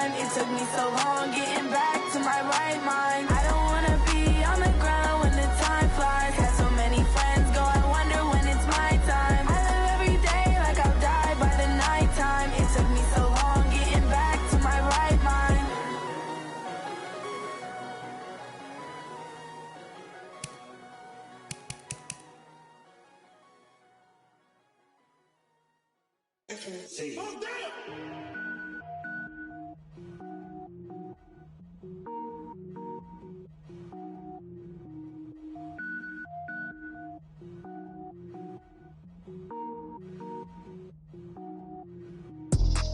time. It took me so long getting back to my right mind. I don't wanna be on the ground when the time flies. Had so many friends go, I wonder when it's my time. I live every day like I'll die by the nighttime. It took me so long getting back to my right mind. See.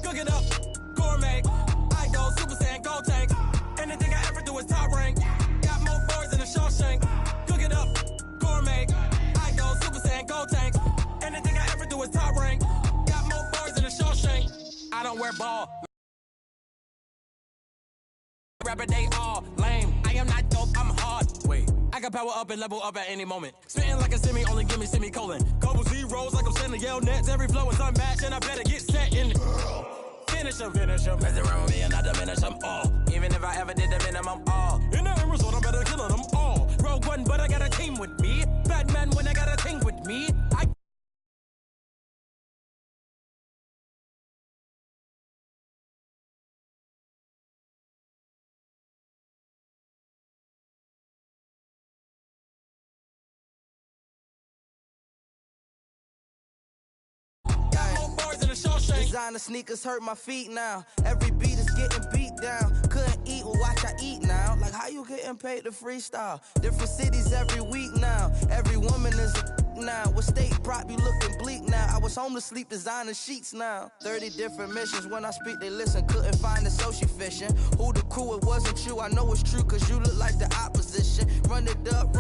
Cook it up, gourmet. I go Super Saiyan, gold tank. Anything I ever do is top rank. Got more boys than a Shawshank. Cook it up, gourmet. I go Super Saiyan, gold tank. Anything I ever do is top rank. Got more boys than a Shawshank. I don't wear ball. Rapper, they all lame. I am not dope, I'm hard. Wait, I can power up and level up at any moment. Spitting like a semi, only give me semicolon. Couple zeros like I'm sending yell nets. Every flow is unmatched, and I better get set in. Finish them. Mess around with me and I diminish them all. Even if I ever did the minimum, all. In the end result, I'm better killing them all. Rogue One, but I got a team with me. Batman when I got a team with me. Designer sneakers hurt my feet now. Every beat is getting beat down. Couldn't eat, well watch I eat now. Like how you getting paid to freestyle? Different cities every week now. Every woman is a now. With state prop you looking bleak now. I was home to sleep designer sheets now. 30 different missions. When I speak they listen. Couldn't find the social fishing. Who the crew, it wasn't you. I know it's true cause you look like the opposition. Run it up.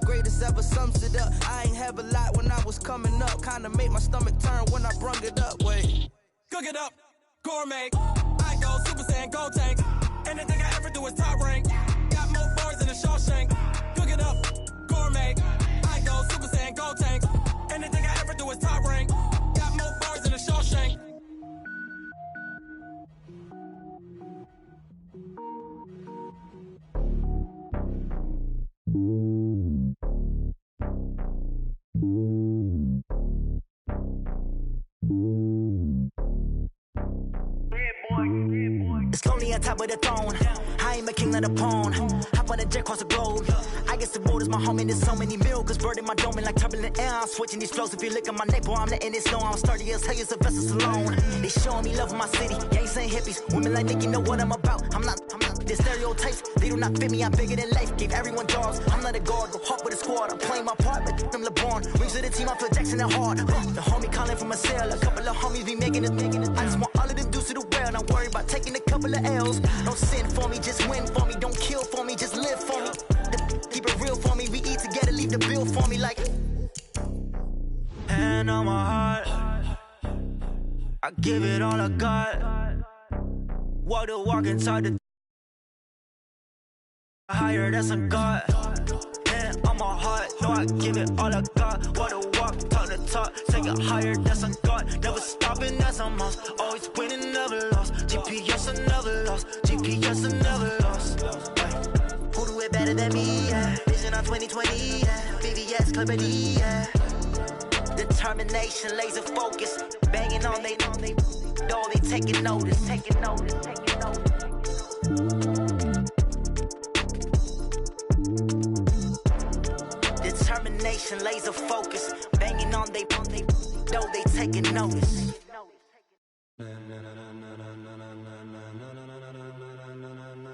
Greatest ever sums it up. I ain't have a lot when I was coming up. Kinda made my stomach turn when I brung it up. Wait. Cook it up, gourmet. I go Super Saiyan, gold tank. Anything I ever do is top rank. Got more boys than a Shawshank. Cook it up, gourmet. I go Super Saiyan, gold tank. Anything I ever do is top rank. Got more boys than a Shawshank. It's lonely on top of the throne. I am a king of the pawn. Hop on a jet across the globe. I guess the road is my home and there's so many miracles bird in my dome and like turbulent air. I'm switching these flows. If you look at my neck, boy, I'm letting it snow. I'm sturdy as hell, as a vessel alone. They showing me love in my city. Gangs and hippies. Women like Nicky know what I'm about. I'm not. The stereotypes, they do not fit me. I'm bigger than life. Gave everyone jobs. I'm not a guard. Go hard with a squad. I'm playing my part, but I'm LeBron. Rings of the team, I feel Jackson and hard. The homie calling from a cell. A couple of homies be making it. I just want all of them dudes to do well. Not worry about taking a couple of L's. Don't sin for me, just win for me. Don't kill for me, just live for me. Keep it real for me. We eat together, leave the bill for me like. Hand on my heart, I give it all I got. Walk the walk inside the higher, that's a God. Hand on my heart, no, I give it all I got. Walk the walk, talk the talk, take it higher, that's a God. Never stopping, that's a must. Always winning, never lost. GPS, I never lost. GPS, I never lost. Who do it better than me? Yeah. Vision on 2020, yeah. VVS, Clarity, yeah. Determination, laser focus. Banging on they door, they taking notice. Determination, laser focus. Banging on they door, they taking notice.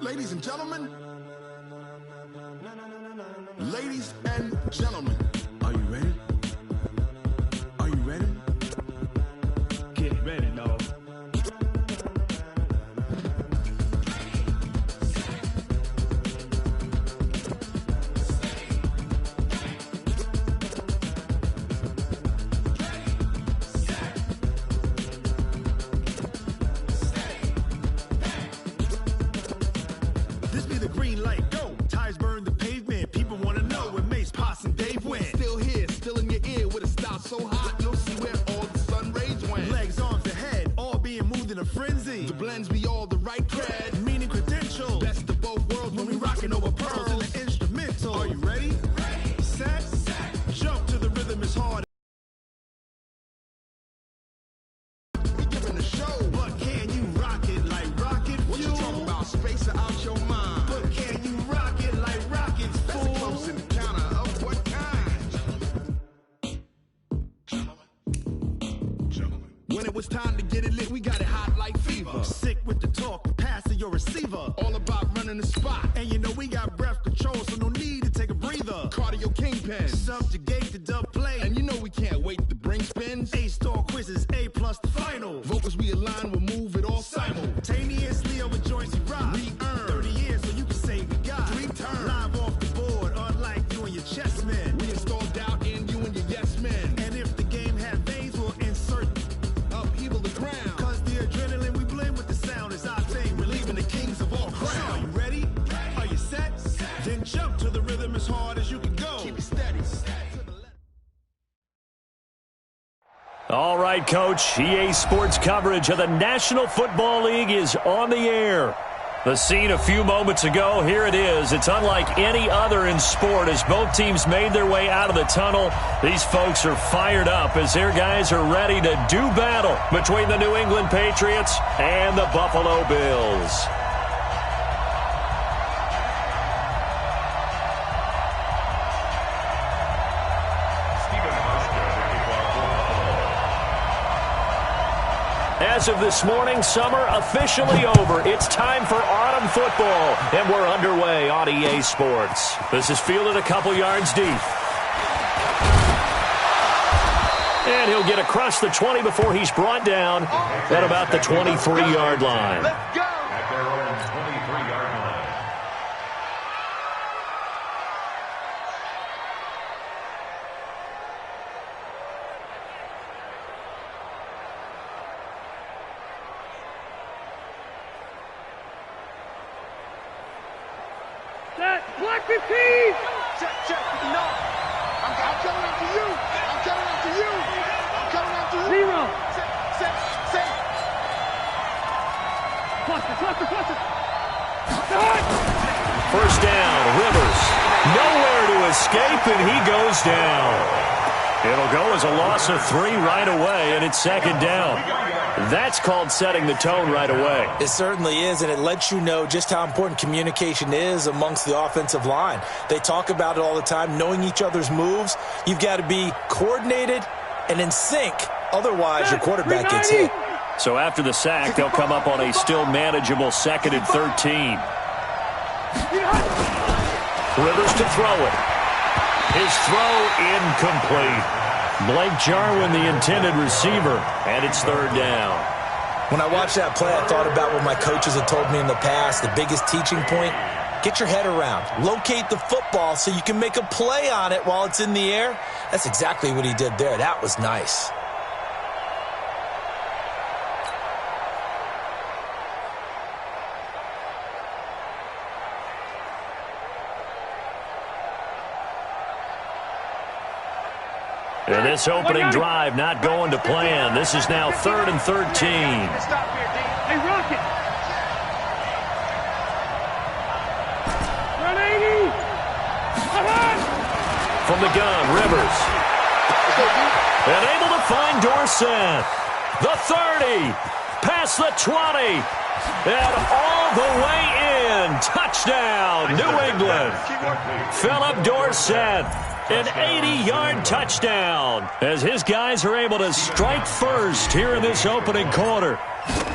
Ladies and gentlemen, ladies and gentlemen, are you ready? Are you ready? Get ready, dog. This be the green light, go. Tires burn the pavement. People wanna know where Mace, Potts, and Dave went. Still here, still in your ear with a style so hot, you'll see where all the sun rays went. Legs, arms, and head, all being moved in a frenzy. The blends be all the right crowd. it's time to get it lit, we got it hot like fever. Sick with the talk, passing your receiver. All about running the spot. And you know we got breath control, so no need to take a breather. Cardio kingpin, subjugate the dub play. And you know we can't wait to bring spins. A-star quizzes, A+ the final. Vocals we align, we'll move it all simultaneously over joints we rock. We earn 30 years, so you can say we got 3 turns. Live off the board, unlike you and your chess men. We install doubt in you and your yes men. And if the game had veins, we'll insert upheaval the ground. Cause the adrenaline we blend with the sound is our thing. Relieving the kings of all crowns. Are you ready? Are you set? Then jump to the rhythm as hard as you can go. Keep it steady. All right, Coach. EA Sports coverage of the National Football League is on the air. The scene a few moments ago, here it is. It's unlike any other in sport as both teams made their way out of the tunnel. These folks are fired up as their guys are ready to do battle between the New England Patriots and the Buffalo Bills. As of this morning, summer officially over. It's time for autumn football, and we're underway on EA Sports. This is fielded a couple yards deep. And he'll get across the 20 before he's brought down at about the 23-yard line. Let's go! At their own 23-yard line. Black 15! Check. No. I'm coming after you. I'm coming after you. I'm coming after you. Zero. Set. Cluster. First down, Rivers. Nowhere to escape, and he goes down. It'll go as a loss of 3 right away, and it's second down. That's called setting the tone right away. It certainly is, and it lets you know just how important communication is amongst the offensive line. They talk about it all the time, knowing each other's moves. You've got to be coordinated and in sync. Otherwise, your quarterback gets hit. So after the sack, they'll come up on a still manageable 2nd and 13. Rivers to throw it. His throw incomplete. Blake Jarwin, the intended receiver, and it's 3rd down. When I watched that play, I thought about what my coaches had told me in the past. The biggest teaching point, get your head around. Locate the football so you can make a play on it while it's in the air. That's exactly what he did there. That was nice. And this opening drive not going to plan. This is now 3rd and 13. Hey, Rocket! 180! From the gun, Rivers. And able to find Dorsett. The 30. Past the 20. And all the way in. Touchdown, New England. Philip Dorsett. An 80-yard touchdown as his guys are able to strike first here in this opening quarter.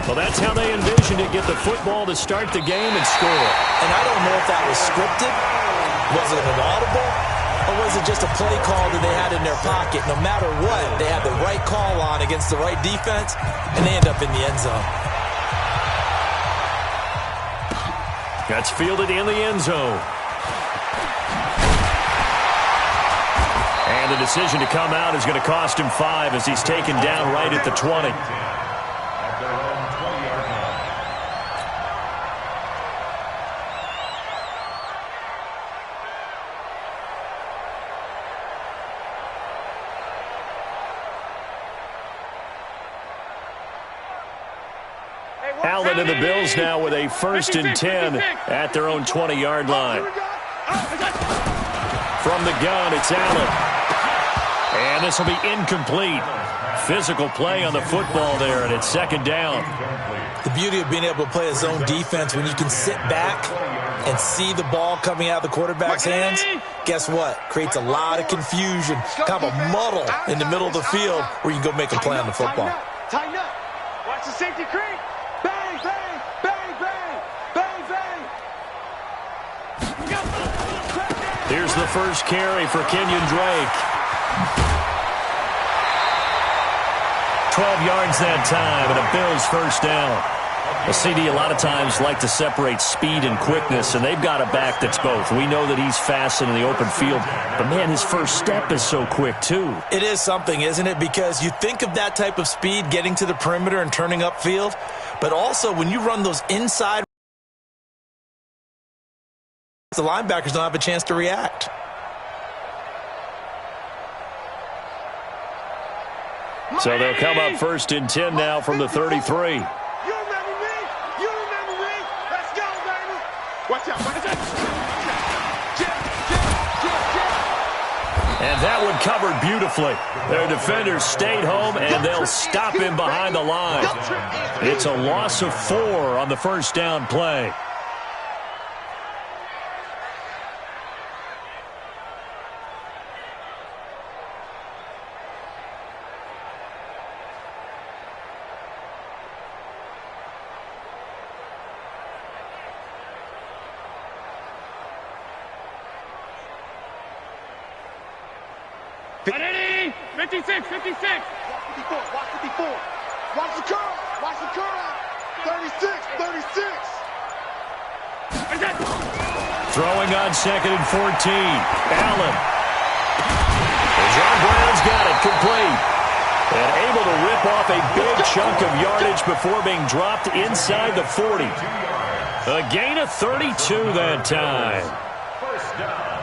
Well, that's how they envisioned it, get the football to start the game and score. And I don't know if that was scripted, was it an audible, or was it just a play call that they had in their pocket? No matter what, they had the right call on against the right defense, and they end up in the end zone. That's fielded in the end zone. And the decision to come out is going to cost him 5 as he's taken down right at the 20. At their own 20-yard line. Allen and the Bills now with a 1st and 10 at their own 20-yard line. From the gun, it's Allen. And this will be incomplete. Physical play on the football there, and it's 2nd down. The beauty of being able to play a zone defense when you can sit back and see the ball coming out of the quarterback's hands, guess what? Creates a lot of confusion, kind of a muddle in the middle of the field where you can go make a play on the football. Tighten up. Watch the safety creep. Bang, bang, bang, bang, bang, bang. Here's the first carry for Kenyon Drake. 12 yards that time, and a Bills first down. A CD a lot of times like to separate speed and quickness, and they've got a back that's both. We know that he's fast in the open field, but, man, his first step is so quick, too. It is something, isn't it? Because you think of that type of speed getting to the perimeter and turning upfield, but also when you run those inside, the linebackers don't have a chance to react. So they'll come up first and 10 now from the 33. And that one covered beautifully. Their defenders stayed home, and they'll stop him behind the line. It's a loss of 4 on the first down play. Ready? 56, 56. Watch 54. Watch the curl. Watch the curl. 36, 36. Throwing on 2nd and 14. Allen. And John Brown's got it complete. And able to rip off a big chunk of yardage before being dropped inside the 40. A gain of 32 that time. First down.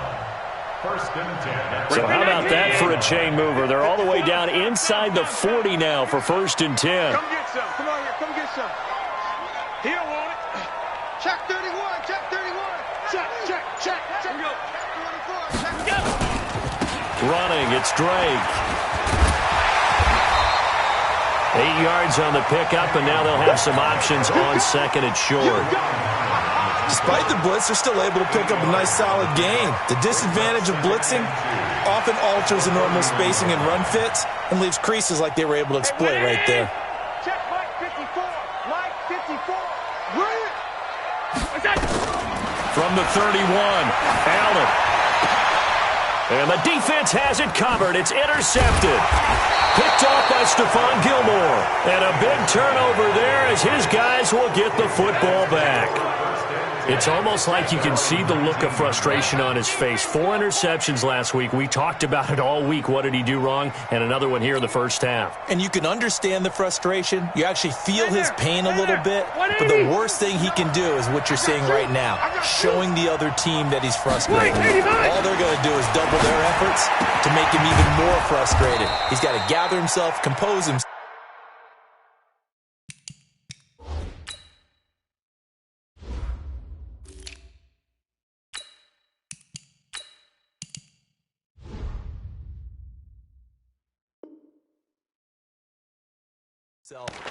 First and 10. So how about that for a chain mover? They're all the way down inside the 40 now for first and 10. Come get some. Come on here. Come get some. He don't want it. Check 31. Check 31. Check, check, check. Check. Go. 24. Check. Go. Running, it's Drake. 8 yards on the pickup, and now they'll have some options on 2nd and short. Despite the blitz, they're still able to pick up a nice solid gain. The disadvantage of blitzing often alters the normal spacing and run fits and leaves creases like they were able to exploit right there. Check Mike 54. Mike 54. Brilliant. From the 31, Allen. And the defense has it covered. It's intercepted. Picked off by Stephon Gilmore. And a big turnover there as his guys will get the football back. It's almost like you can see the look of frustration on his face. 4 interceptions last week. We talked about it all week. What did he do wrong? And another one here in the first half. And you can understand the frustration. You actually feel his pain a little bit. But the worst thing he can do is what you're seeing right now, showing the other team that he's frustrated. All they're going to do is double their efforts to make him even more frustrated. He's got to gather himself, compose himself.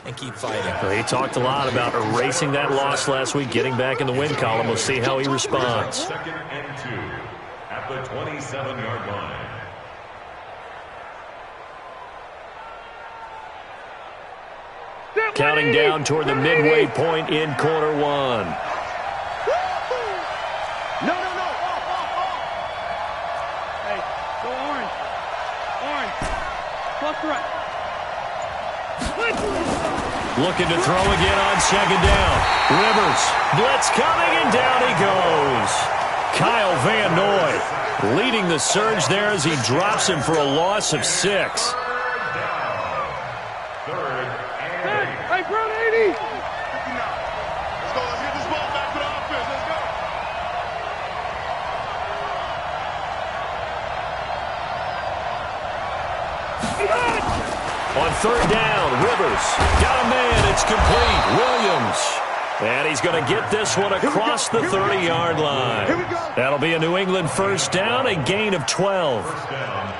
And keep fighting. He talked a lot about erasing that loss last week, getting back in the win column. We'll see how he responds. 2nd and 2 at the 27-yard line. Counting down toward the midway point in quarter 1. No. Hey, go orange. Orange. Plus right. Looking to throw again on 2nd down. Rivers, blitz coming, and down he goes. Kyle Van Noy leading the surge there as he drops him for a loss of 6. Hey, Brown 80. Let's go. Let's get this ball back to the offense. Let's go. On 3rd down, Rivers got a man. It's complete. Williams And he's going to get this one across the 30-yard line. That'll be a New England first down, a gain of 12.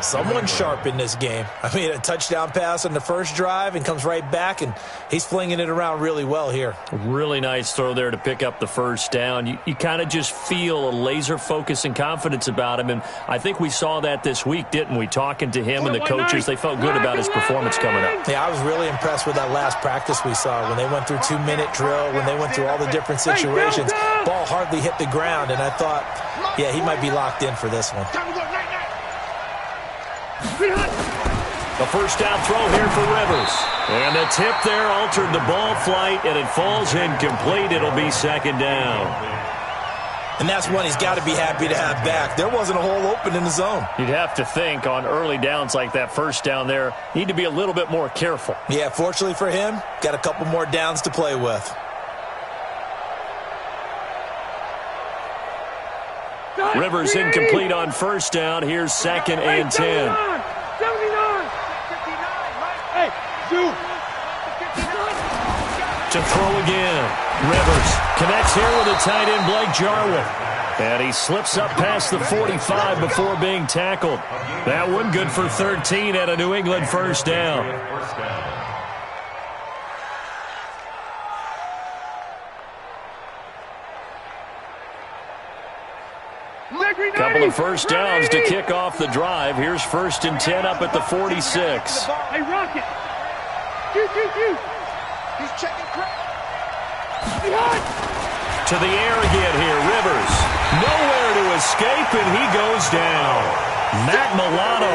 Someone sharp in this game. I mean, a touchdown pass on the first drive and comes right back, and he's flinging it around really well here. Really nice throw there to pick up the first down. You kind of just feel a laser focus and confidence about him, and I think we saw that this week, didn't we? Talking to him and the coaches, they felt good about his performance coming up. Yeah, I was really impressed with that last practice we saw when they went through 2-minute drill, when they went through all the different situations. Ball hardly hit the ground, and I thought, yeah, he might be locked in for this one. The first down throw here for Rivers. And the tip there altered the ball flight, and it falls incomplete. It'll be second down. And that's one he's got to be happy to have back. There wasn't a hole open in the zone. You'd have to think on early downs like that first down there, need to be a little bit more careful. Yeah, fortunately for him, got a couple more downs to play with. Rivers incomplete on first down. Here's second and 10. 79. Hey, to throw again. Rivers connects here with a tight end, Blake Jarwin. And he slips up past the 45 before being tackled. That one good for 13 at a New England first down. Couple of first downs to kick off the drive. Here's first and 10 up at the 46. Hey, Rocket. He's checking crap. To the air again here, Rivers. Nowhere to escape, and he goes down. Matt Milano,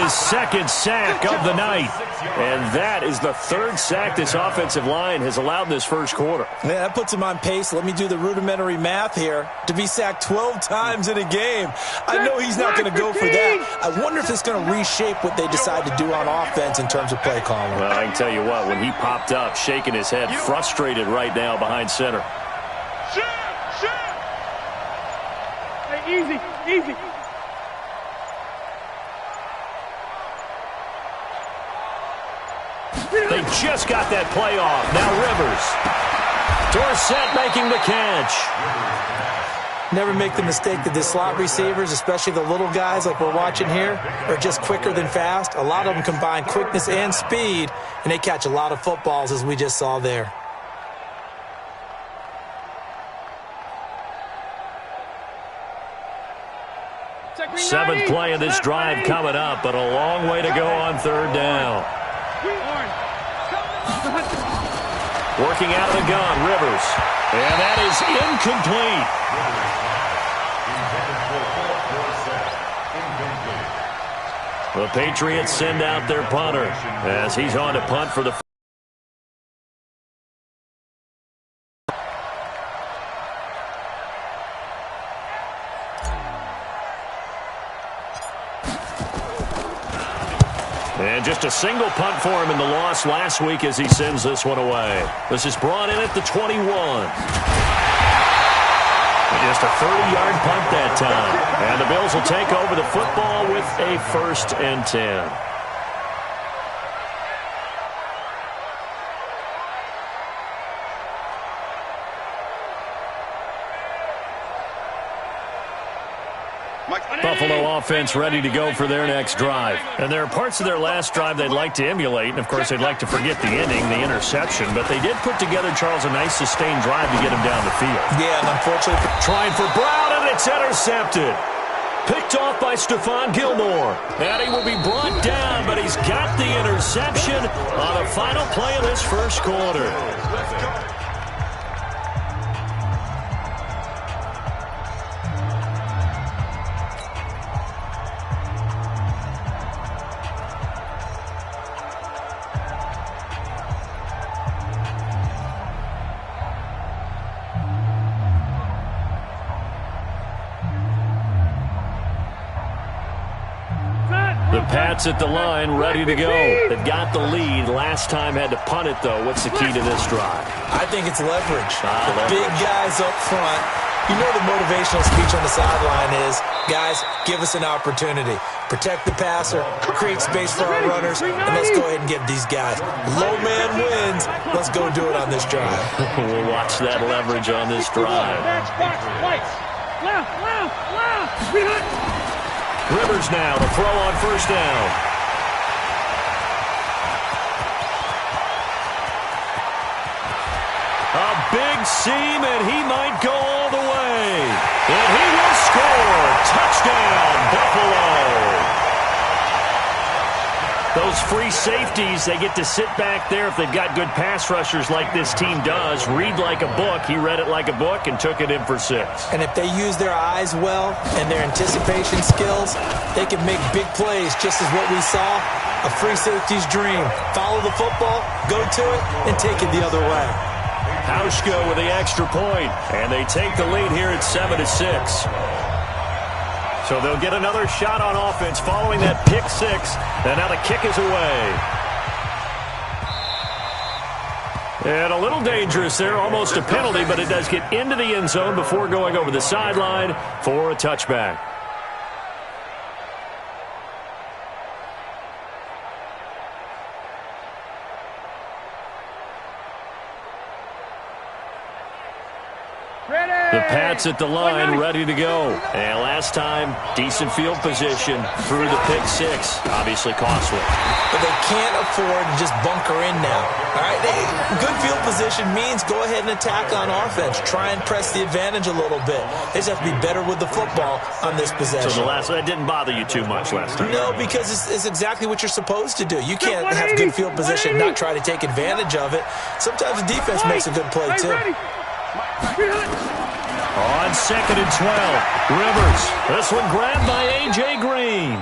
his second sack of the night. And that is the third sack this offensive line has allowed this first quarter. Yeah, that puts him on pace. Let me do the rudimentary math here. To be sacked 12 times in a game. I know he's not going to go for that. I wonder if it's going to reshape what they decide to do on offense in terms of play calling. Well, I can tell you what, when he popped up, shaking his head, frustrated right now behind center. Hey, easy. They just got that play off. Now Rivers. Dorsett making the catch. Never make the mistake that the slot receivers, especially the little guys like we're watching here, are just quicker than fast. A lot of them combine quickness and speed, and they catch a lot of footballs, as we just saw there. Seventh play of this drive coming up, but a long way to go on third down. Working out of the gun, Rivers. And that is incomplete. The Patriots send out their punter as he's on to punt for the And just a single punt for him in the loss last week as he sends this one away. This is brought in at the 21. Just a 30-yard punt that time. And the Bills will take over the football with a first and 10. Buffalo offense ready to go for their next drive. And there are parts of their last drive they'd like to emulate, and of course they'd like to forget the ending, the interception, but they did put together, Charles, a nice sustained drive to get him down the field. Yeah, and unfortunately, trying for Brown, and it's intercepted. Picked off by Stephon Gilmore. And he will be brought down, but he's got the interception on the final play of this first quarter. The Pats at the line, ready to go. They've got the lead. Last time had to punt it, though. What's the key to this drive? I think it's leverage. The big guys up front. You know the motivational speech on the sideline is, guys, give us an opportunity. Protect the passer, create space for our runners, and let's go ahead and get these guys. Low man wins. Let's go do it on this drive. We'll watch that leverage on this drive. Rivers now to throw on first down. A big seam, and he might go all the way. And he will score. Touchdown, Buffalo. Those free safeties, they get to sit back there if they've got good pass rushers like this team does. Read like a book. He read it like a book and took it in for 6. And if they use their eyes well and their anticipation skills, they can make big plays, just as what we saw. A free safety's dream. Follow the football, go to it, and take it the other way. Hauschka with the extra point, and they take the lead here at 7-6. So they'll get another shot on offense following that pick 6, and now the kick is away. And a little dangerous there, almost a penalty, but it does get into the end zone before going over the sideline for a touchback. The Pats at the line, ready to go. And last time, decent field position through the pick 6. Obviously costly. But they can't afford to just bunker in now. All right, good field position means go ahead and attack on offense. Try and press the advantage a little bit. They just have to be better with the football on this possession. So that didn't bother you too much last time? No, because it's exactly what you're supposed to do. You can't have good field position and not try to take advantage of it. Sometimes the defense makes a good play, too. On 2nd and 12, Rivers. This one grabbed by A.J. Green.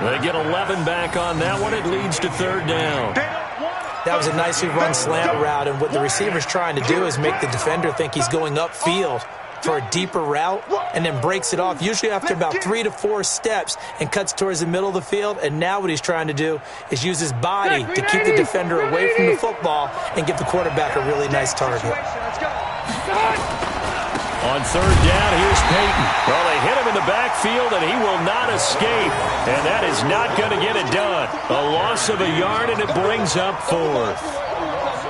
They get 11 back on that one. It leads to 3rd down. That was a nicely run slant route, and what the receiver's trying to do is make the defender think he's going upfield for a deeper route and then breaks it off, usually after about 3 to 4 steps, and cuts towards the middle of the field. And now what he's trying to do is use his body to keep the defender away from the football and give the quarterback a really nice target. On 3rd down, here's Peyton. Well, they hit him in the backfield, and he will not escape. And that is not going to get it done. A loss of a yard, and it brings up 4th.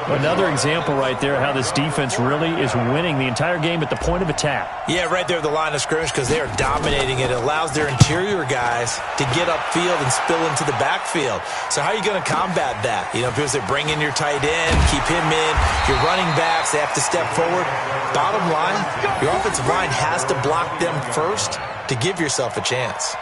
Another example right there how this defense really is winning the entire game at the point of attack. Yeah, right there at the line of scrimmage, because they are dominating it. It allows their interior guys to get upfield and spill into the backfield. So how are you going to combat that? You know, because they bring in your tight end, keep him in, your running backs, they have to step forward. Bottom line, your offensive line has to block them first to give yourself a chance.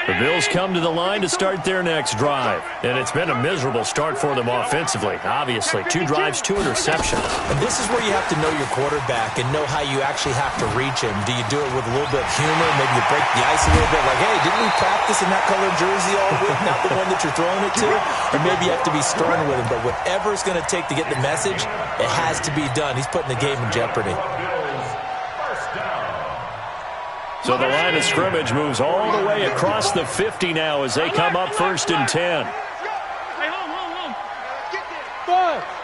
The Bills come to the line to start their next drive. And it's been a miserable start for them offensively. Obviously, 2 drives, 2 interceptions. And this is where you have to know your quarterback and know how you actually have to reach him. Do you do it with a little bit of humor? Maybe you break the ice a little bit. Like, hey, didn't we practice in that colored jersey all week? Not the one that you're throwing it to? Or maybe you have to be stern with him. But whatever it's going to take to get the message, it has to be done. He's putting the game in jeopardy. So the line of scrimmage moves all the way across the 50 now as they come up 1st and 10. Hey, hold.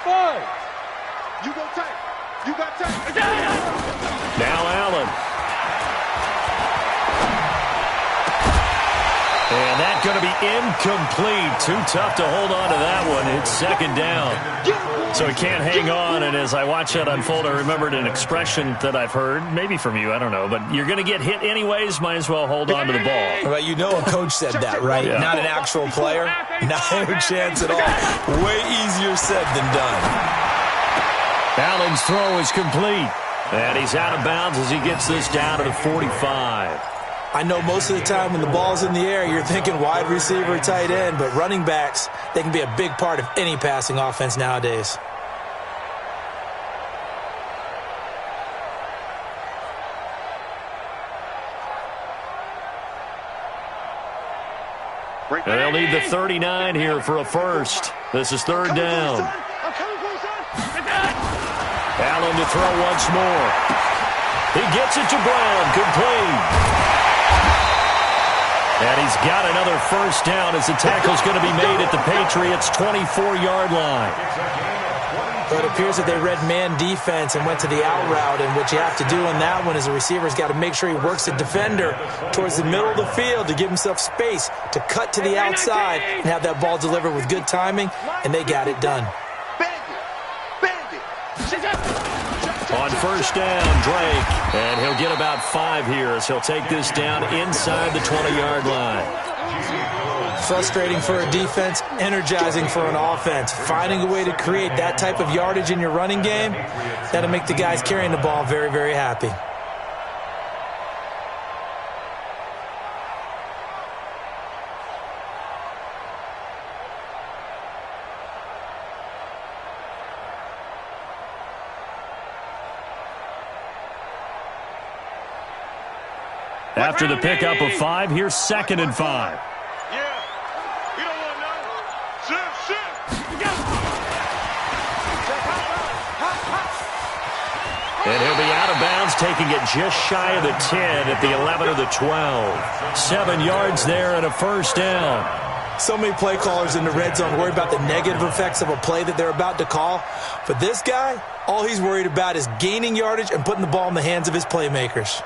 Five. You go tight. You got tight. Now Allen. And that's going to be incomplete. Too tough to hold on to that one. It's 2nd down. So he can't hang on, and as I watch that unfold, I remembered an expression that I've heard, maybe from you, I don't know, but you're going to get hit anyways, might as well hold on to the ball. Well, you know a coach said that, right? Yeah. Not an actual player. Not a chance at all. Way easier said than done. Allen's throw is complete, and he's out of bounds as he gets this down to the 45. I know most of the time when the ball's in the air, you're thinking wide receiver, tight end, but running backs, they can be a big part of any passing offense nowadays. And they'll need the 39 here for a first. This is 3rd down. Allen to throw once more. He gets it to Brown. Complete. And he's got another first down as the tackle's going to be made at the Patriots' 24-yard line. But it appears that they read man defense and went to the out route, and what you have to do on that one is the receiver's got to make sure he works the defender towards the middle of the field to give himself space to cut to the outside and have that ball delivered with good timing, and they got it done. On first down, Drake, and he'll get about 5 here as he'll take this down inside the 20-yard line. Frustrating for a defense, energizing for an offense. Finding a way to create that type of yardage in your running game, that'll make the guys carrying the ball very, very happy. After the pickup of 5, here's 2nd and 5. And he'll be out of bounds, taking it just shy of the 10 at the 11 or the 12. 7 yards there and a first down. So many play callers in the red zone worry about the negative effects of a play that they're about to call. But this guy, all he's worried about is gaining yardage and putting the ball in the hands of his playmakers.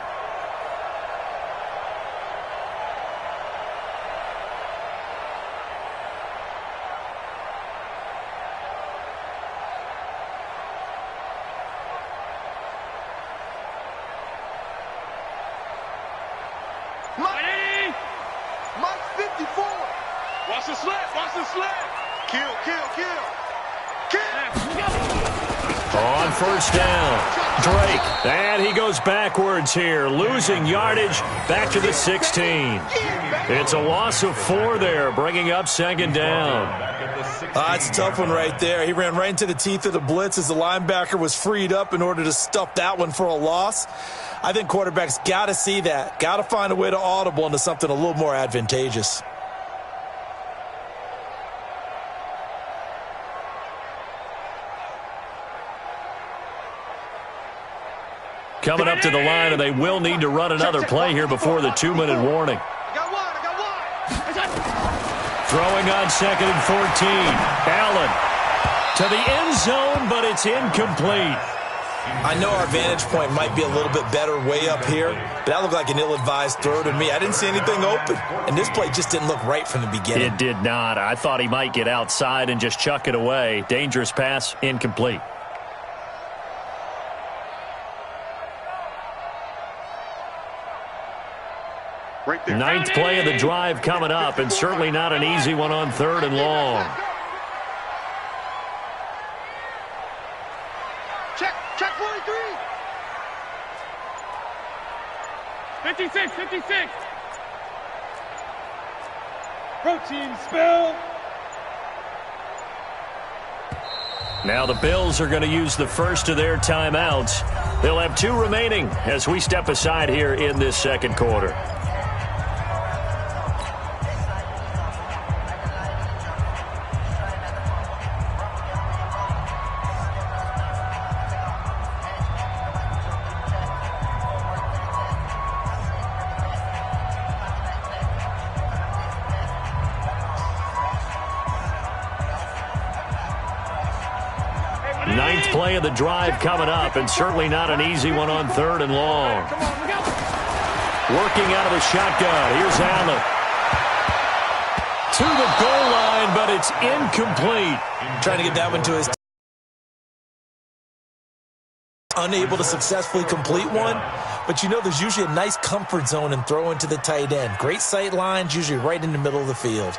On first down, Drake, and he goes backwards here, losing yardage back to the 16. It's a loss of 4 there, bringing up 2nd down. It's a tough one right there. He ran right into the teeth of the blitz as the linebacker was freed up in order to stuff that one for a loss. I think quarterbacks got to see that, got to find a way to audible into something a little more advantageous. Coming up to the line, and they will need to run another play here before the 2-minute warning. Throwing on 2nd and 14. Allen to the end zone, but it's incomplete. I know our vantage point might be a little bit better way up here, but that looked like an ill-advised throw to me. I didn't see anything open, and this play just didn't look right from the beginning. It did not. I thought he might get outside and just chuck it away. Dangerous pass, incomplete. Ninth play of the drive coming up, and certainly not an easy one on 3rd and long. Check 43. 56. Protein spill. Now the Bills are going to use the first of their timeouts. They'll have 2 remaining as we step aside here in this 2nd quarter. Ninth play of the drive coming up, and certainly not an easy one on 3rd and long. Working out of the shotgun. Here's Allen. To the goal line, but it's incomplete. Trying to get that one to his... Unable to successfully complete one, but you know there's usually a nice comfort zone in throwing to the tight end. Great sight lines, usually right in the middle of the field.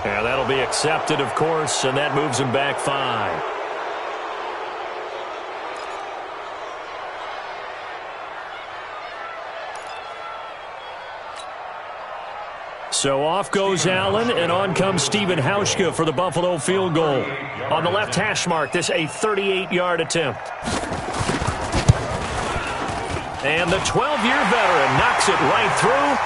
Yeah, that'll be accepted, of course, and that moves him back 5. So off goes Allen, and on comes Steven Hauschka for the Buffalo field goal. On the left hash mark, this a 38-yard attempt. And the 12-year veteran knocks it right through,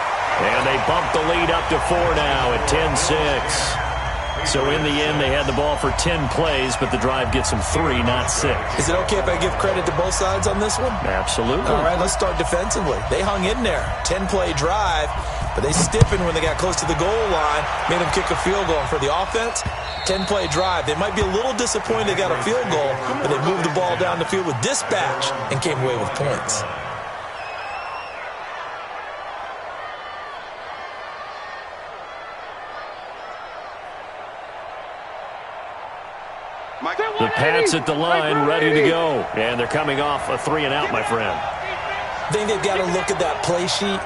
and they bump the lead up to 4 now at 10-6. So in the end, they had the ball for 10 plays, but the drive gets them 3, not 6. Is it okay if I give credit to both sides on this one? Absolutely. All right, let's start defensively. They hung in there. 10-play drive, but they stiffened when they got close to the goal line, made them kick a field goal. And for the offense, 10-play drive. They might be a little disappointed they got a field goal, but they moved the ball down the field with dispatch and came away with points. The Pats at the line, ready to go. And they're coming off a 3-and-out, my friend. I think they've got to look at that play sheet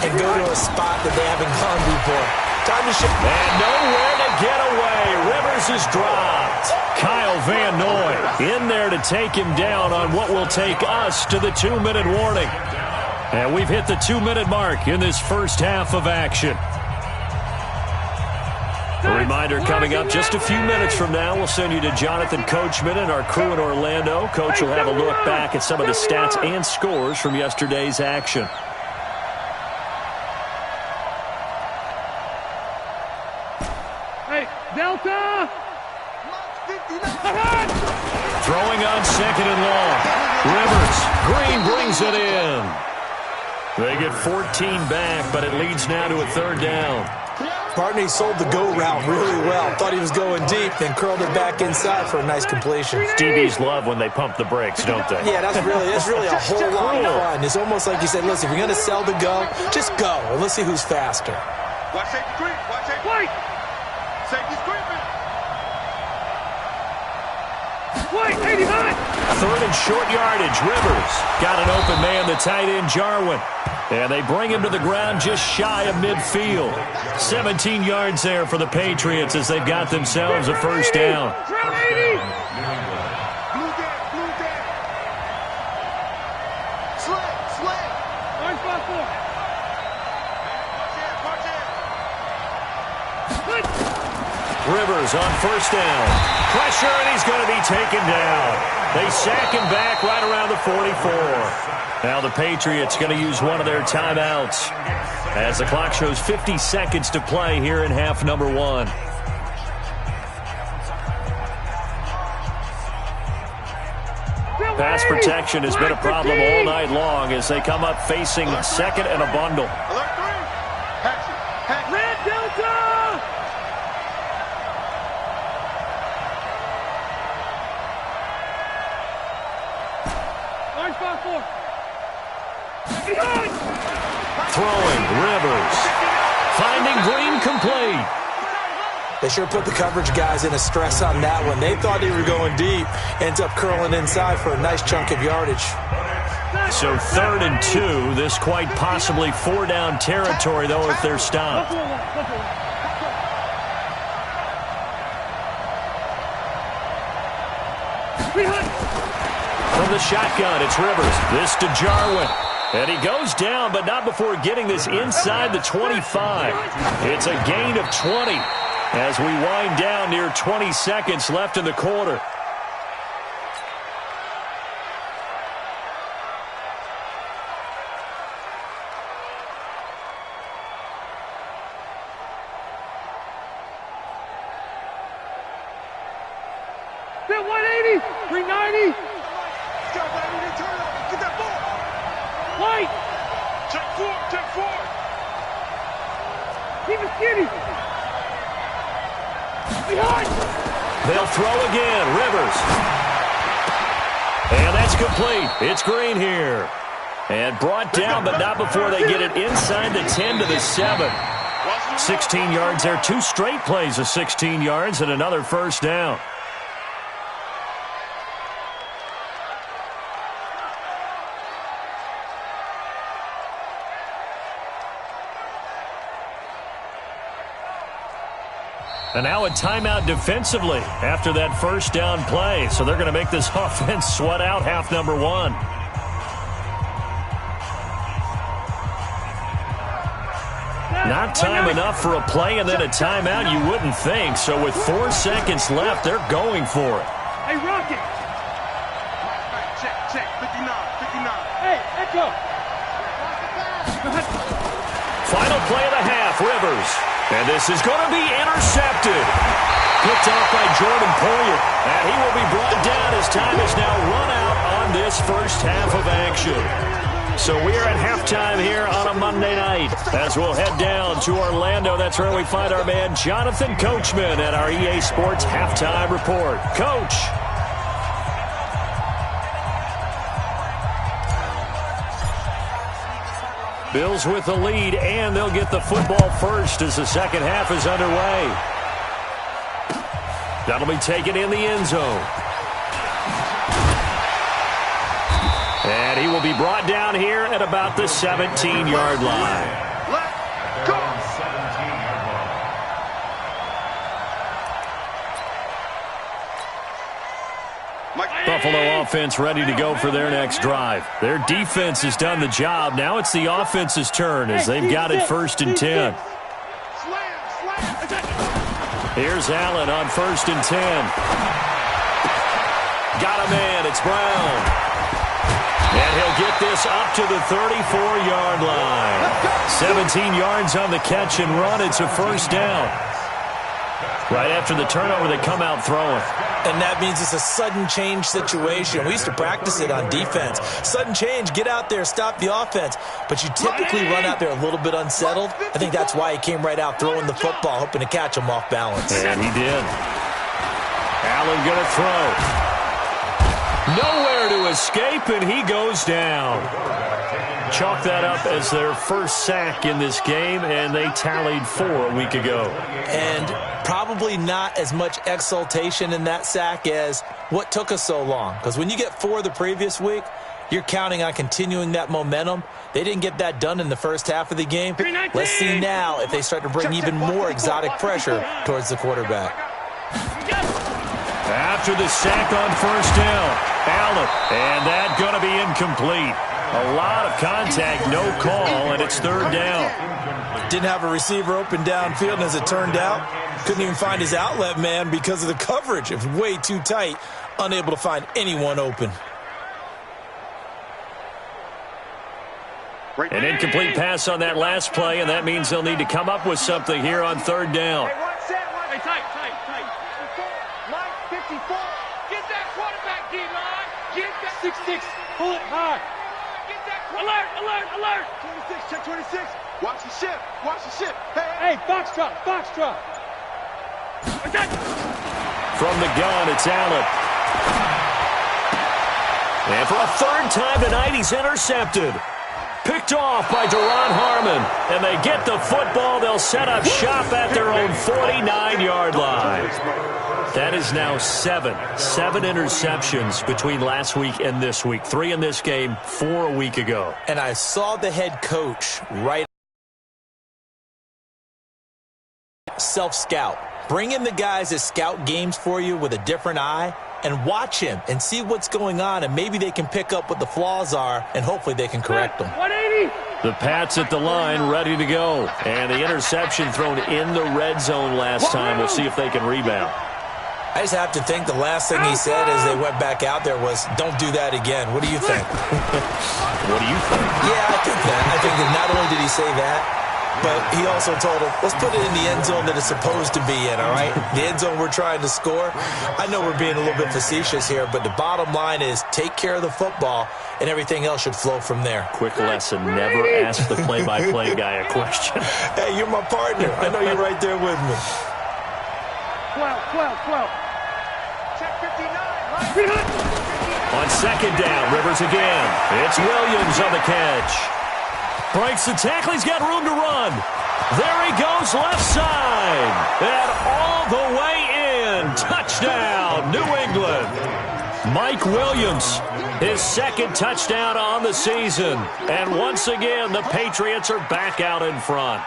and go to a spot that they haven't gone before. Time to shift. And nowhere to get away. Rivers is dropped. Kyle Van Noy in there to take him down on what will take us to the 2-minute warning. And we've hit the 2-minute mark in this first half of action. A reminder coming up just a few minutes from now, we'll send you to Jonathan Coachman and our crew in Orlando. Coach will have a look back at some of the stats and scores from yesterday's action. Hey, Delta! Throwing on 2nd and long. Rivers, Green brings it in. They get 14 back, but it leads now to a 3rd down. Bartney sold the go route really well. Thought he was going deep, then curled it back inside for a nice completion. DBs love when they pump the brakes, don't they? Yeah, that's really a whole lot of fun. It's almost like you said, listen, if you're going to sell the go, just go. And let's see who's faster. Watch safety creep. Watch safety creep. Safety's creeping. Wait, 89. 3rd and short yardage. Rivers got an open man, the tight end Jarwin. And they bring him to the ground just shy of midfield. 17 yards there for the Patriots as they've got themselves a 1st down. Rivers on 1st down. Pressure, and he's going to be taken down. They sack him back right around the 44. Now the Patriots going to use one of their timeouts as the clock shows 50 seconds to play here in half number 1. Pass protection has been a problem all night long as they come up facing 2nd and a bundle. Red Delta! Orange 5-4. Throwing, Rivers. Finding Green complete. They sure put the coverage guys in a stress on that one. They thought they were going deep. Ends up curling inside for a nice chunk of yardage. So 3rd and 2. This quite possibly 4-down territory, though, if they're stopped. From the shotgun, it's Rivers. This to Jarwin. And he goes down, but not before getting this inside the 25. It's a gain of 20 as we wind down near 20 seconds left in the quarter. That 180, 390. Get that ball. White. Check 4, check 4. Keep it skinny. Behind. They'll throw again. Rivers. And that's complete. It's Green here. And brought down, but not before they get it inside the 10 to the 7. 16 yards there. 2 straight plays of 16 yards and another 1st down. And now a timeout defensively after that 1st down play. So they're going to make this offense sweat out half number 1. Not time enough for a play and then a timeout, you wouldn't think. So with 4 seconds left, they're going for it. Hey, Rocket. Check. 59. Hey, Echo. Final play of the half, Rivers. And this is going to be intercepted. Picked off by Jordan Poyer. And he will be brought down as time is now run out on this first half of action. So we are at halftime here on a Monday night as we'll head down to Orlando. That's where we find our man Jonathan Coachman at our EA Sports Halftime Report. Coach. Bills with the lead, and they'll get the football first as the second half is underway. That'll be taken in the end zone. And he will be brought down here at about the 17-yard line. Let's go. Buffalo offense ready to go for their next drive. Their defense has done the job. Now it's the offense's turn as they've got it 1st and 10. Here's Allen on 1st and 10. Got a man. It's Brown. And he'll get this up to the 34-yard line. 17 yards on the catch and run. It's a first down. Right after the turnover, they come out throwing. And that means it's a sudden change situation. We used to practice it on defense. Sudden change, get out there, stop the offense. But you typically run out there a little bit unsettled. I think that's why he came right out throwing the football, hoping to catch him off balance. And he did. Allen going to throw. Nowhere to escape, and he goes down. Chalk that up as their first sack in this game, and they tallied 4 a week ago. And probably not as much exultation in that sack as what took us so long. Because when you get 4 the previous week, you're counting on continuing that momentum. They didn't get that done in the first half of the game. Let's see now if they start to bring even more exotic pressure towards the quarterback. After the sack on first down, Allen, and that going to be incomplete. A lot of contact, no call, and it's 3rd down. Didn't have a receiver open downfield, and as it turned out, couldn't even find his outlet man because of the coverage. It was way too tight, unable to find anyone open. An incomplete pass on that last play, and that means they'll need to come up with something here on 3rd down. Hey, tight. Mike, 54. Get that quarterback, D-line. Get that. 6-6. Pull it hard. Get that quarterback. Alert. 26, check 26. Watch the ship. Hey, box drop. From the gun, it's Allen. And for a 3rd time tonight, he's intercepted. Picked off by Deron Harmon. And they get the football. They'll set up shop at their own 49-yard line. That is now 7 interceptions between last week and this week. 3 in this game, 4 a week ago. And I saw the head coach right self-scout. Bring in the guys that scout games for you with a different eye and watch him and see what's going on, and maybe they can pick up what the flaws are, and hopefully they can correct them. 180. The Pats at the line, ready to go. And the interception thrown in the red zone last time. We'll see if they can rebound. I just have to think the last thing he said as they went back out there was, don't do that again. What do you think? What do you think? Yeah, I think that. I think that not only did he say that, but he also told him, let's put it in the end zone that it's supposed to be in, all right? The end zone we're trying to score. I know we're being a little bit facetious here, but the bottom line is take care of the football, and everything else should flow from there. Quick lesson, never ask the play-by-play guy a question. Hey, you're my partner. I know you're right there with me. 12. Check 59. On 2nd down, Rivers again. It's Williams on the catch. Breaks the tackle. He's got room to run. There he goes, left side. And all the way in. Touchdown, New England. Mike Williams, his 2nd touchdown on the season. And once again, the Patriots are back out in front.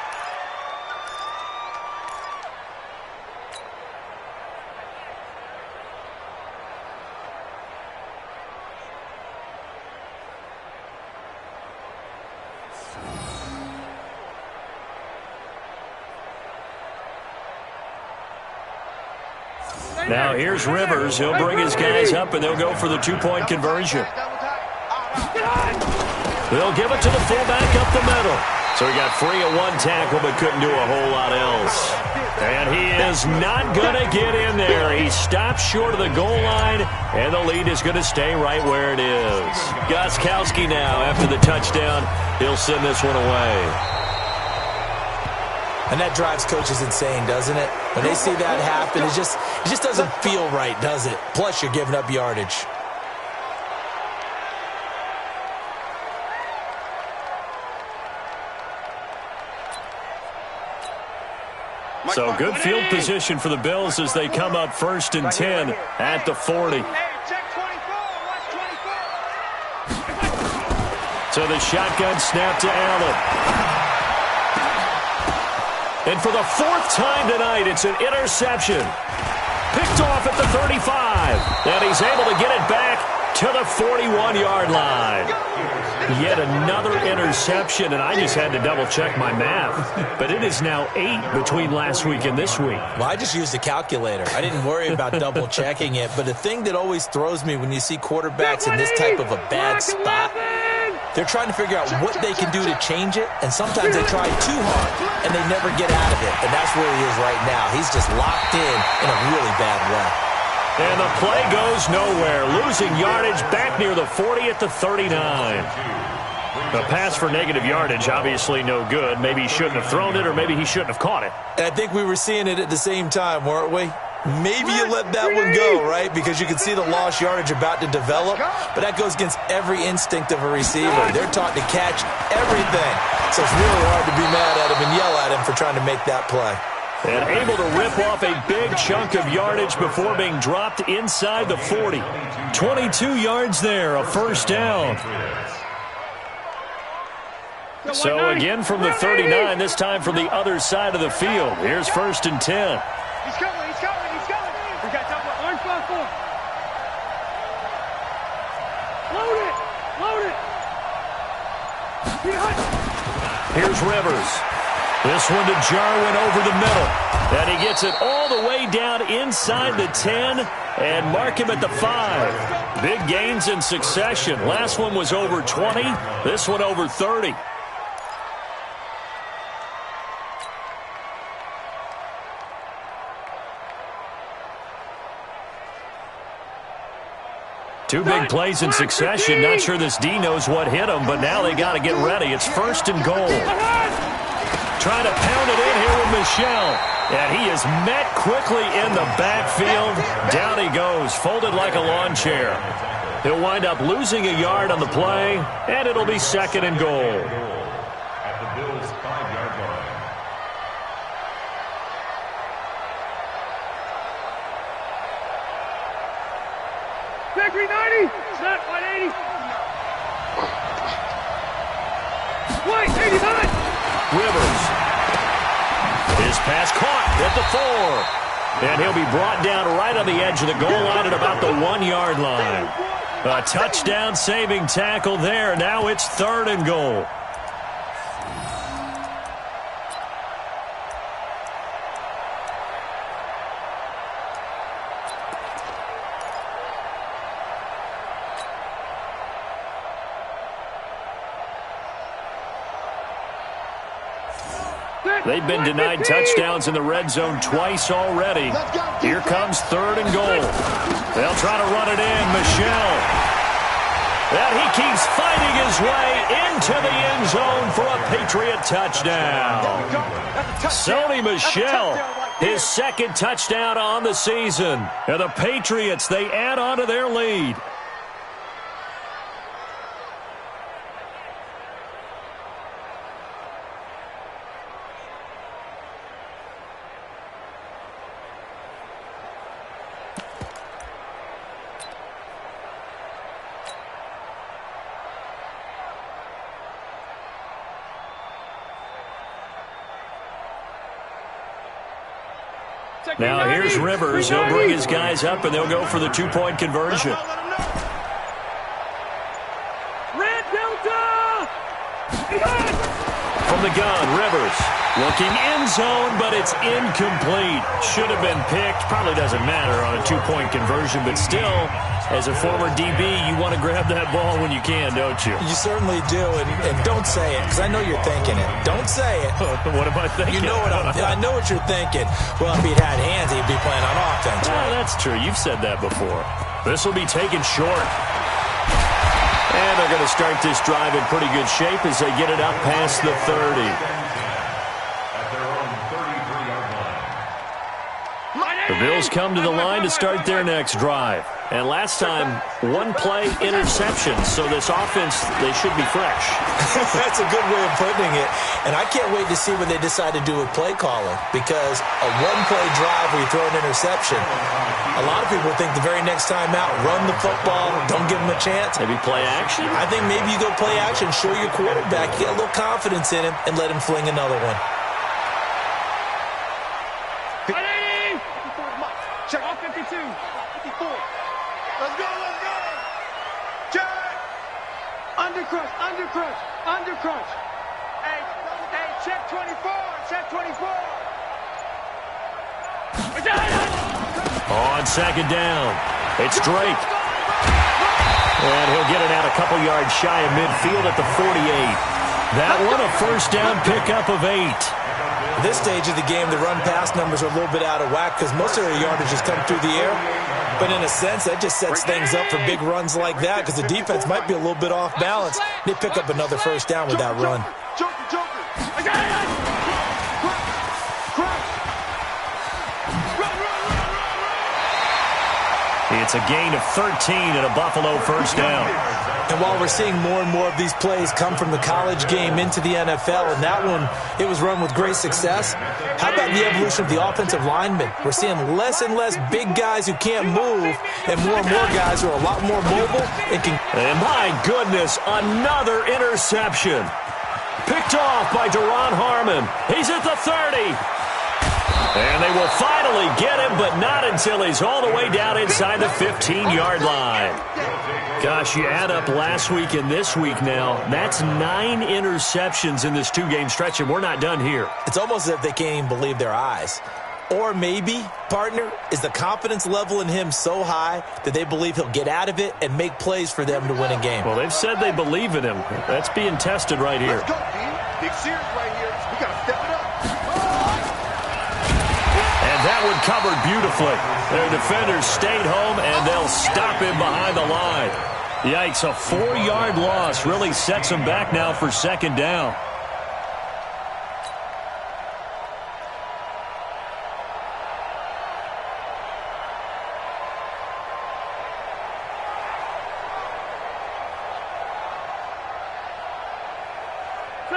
Now here's Rivers. He'll bring his guys up, and they'll go for the two-point conversion. They'll give it to the fullback up the middle. So he got free of one tackle but couldn't do a whole lot else. And he is not going to get in there. He stops short of the goal line, and the lead is going to stay right where it is. Gostkowski now, after the touchdown, he'll send this one away. And that drives coaches insane, doesn't it? When they see that happen, it just doesn't feel right, does it? Plus, you're giving up yardage. So good field position for the Bills as they come up 1st and 10 at the 40. So the shotgun snap to Allen. And for the 4th time tonight, it's an interception. Picked off at the 35. And he's able to get it back to the 41-yard line. Yet another interception, and I just had to double-check my math. But it is now 8 between last week and this week. Well, I just used a calculator. I didn't worry about double-checking it. But the thing that always throws me when you see quarterbacks in this type of a bad spot, they're trying to figure out what they can do to change it, and sometimes they try too hard, and they never get out of it. And that's where he is right now. He's just locked in a really bad way. And the play goes nowhere, losing yardage back near the 40 at the 39. The pass for negative yardage, obviously no good. Maybe he shouldn't have thrown it, or maybe he shouldn't have caught it. And I think we were seeing it at the same time, weren't we? Maybe you let that one go, right? Because you can see the lost yardage about to develop, but that goes against every instinct of a receiver. They're taught to catch everything. So it's really hard to be mad at him and yell at him for trying to make that play. And able to rip off a big chunk of yardage before being dropped inside the 40. 22 yards there, a 1st down. So again from the 39, this time from the other side of the field. Here's 1st and 10. He's coming. We got double arm foul. Load it. Here's Rivers. This one to Jarwin over the middle. And he gets it all the way down inside the 10 and mark him at the 5. Big gains in succession. Last one was over 20. This one over 30. Two big plays in succession. Not sure this D knows what hit him, but now they got to get ready. It's 1st and goal. Trying to pound it in here with Michel. And he is met quickly in the backfield. Down he goes, folded like a lawn chair. He'll wind up losing a yard on the play, and it'll be 2nd and goal. At the Bills' 5-yard line. Factory 90. Snap 180. White 89. Rivers. His pass caught at the 4. And he'll be brought down right on the edge of the goal line at about the 1-yard line. A touchdown saving tackle there. Now it's 3rd and goal. They've been denied touchdowns in the red zone twice already. Here comes 3rd and goal. They'll try to run it in. Michel. And he keeps fighting his way into the end zone for a Patriot touchdown. Sony Michel, his 2nd touchdown on the season. And the Patriots, they add on to their lead. Now here's Rivers. He'll bring his guys up, and they'll go for the 2-point conversion. Red Delta! From the gun, Rivers. Looking end zone, but it's incomplete. Should have been picked. Probably doesn't matter on a two-point conversion, but still, as a former DB, you want to grab that ball when you can, don't you? You certainly do, and don't say it, because I know you're thinking it. Don't say it. What am I thinking? You know what I know what you're thinking. Well, if he'd had hands, he'd be playing on offense, right? Yeah, that's true. You've said that before. This will be taken short. And they're going to start this drive in pretty good shape as they get it up past the 30. The Bills come to the line to start their next drive. And last time, one play interception. So this offense, they should be fresh. That's a good way of putting it. And I can't wait to see what they decide to do with play calling. Because a one-play drive where you throw an interception, a lot of people think the very next time out, run the football, don't give them a chance. Maybe play action? I think maybe you go play action, show your quarterback, get a little confidence in him, and let him fling another one. Check off 52, 54. Let's go, let's go. Check. Undercrush, undercrush, undercrush. Hey, check 24, check 24. On second down, it's Drake. And he'll get it out a couple yards shy of midfield at the 48. That one a first down pickup of 8. At this stage of the game, the run-pass numbers are a little bit out of whack because most of their yardage has come through the air. But in a sense, that just sets things up for big runs like that because the defense might be a little bit off balance. They pick up another first down with that run. It's a gain of 13 and a Buffalo first down. And while we're seeing more and more of these plays come from the college game into the NFL, and that one, it was run with great success, how about the evolution of the offensive linemen? We're seeing less and less big guys who can't move and more guys who are a lot more mobile and can... And my goodness, another interception. Picked off by Deron Harmon. He's at the 30. And they will finally get him, but not until he's all the way down inside the 15-yard line. Gosh, you add up last week and this week now, that's 9 interceptions in this two-game stretch, and we're not done here. It's almost as if they can't even believe their eyes. Or maybe, partner, is the confidence level in him so high that they believe he'll get out of it and make plays for them to win a game. Well, they've said they believe in him. That's being tested right here. Let's go, team. Big series right here. We got to step it up. That one covered beautifully. Their defenders stayed home, and they'll stop him behind the line. Yikes, a 4-yard loss really sets them back now for second down.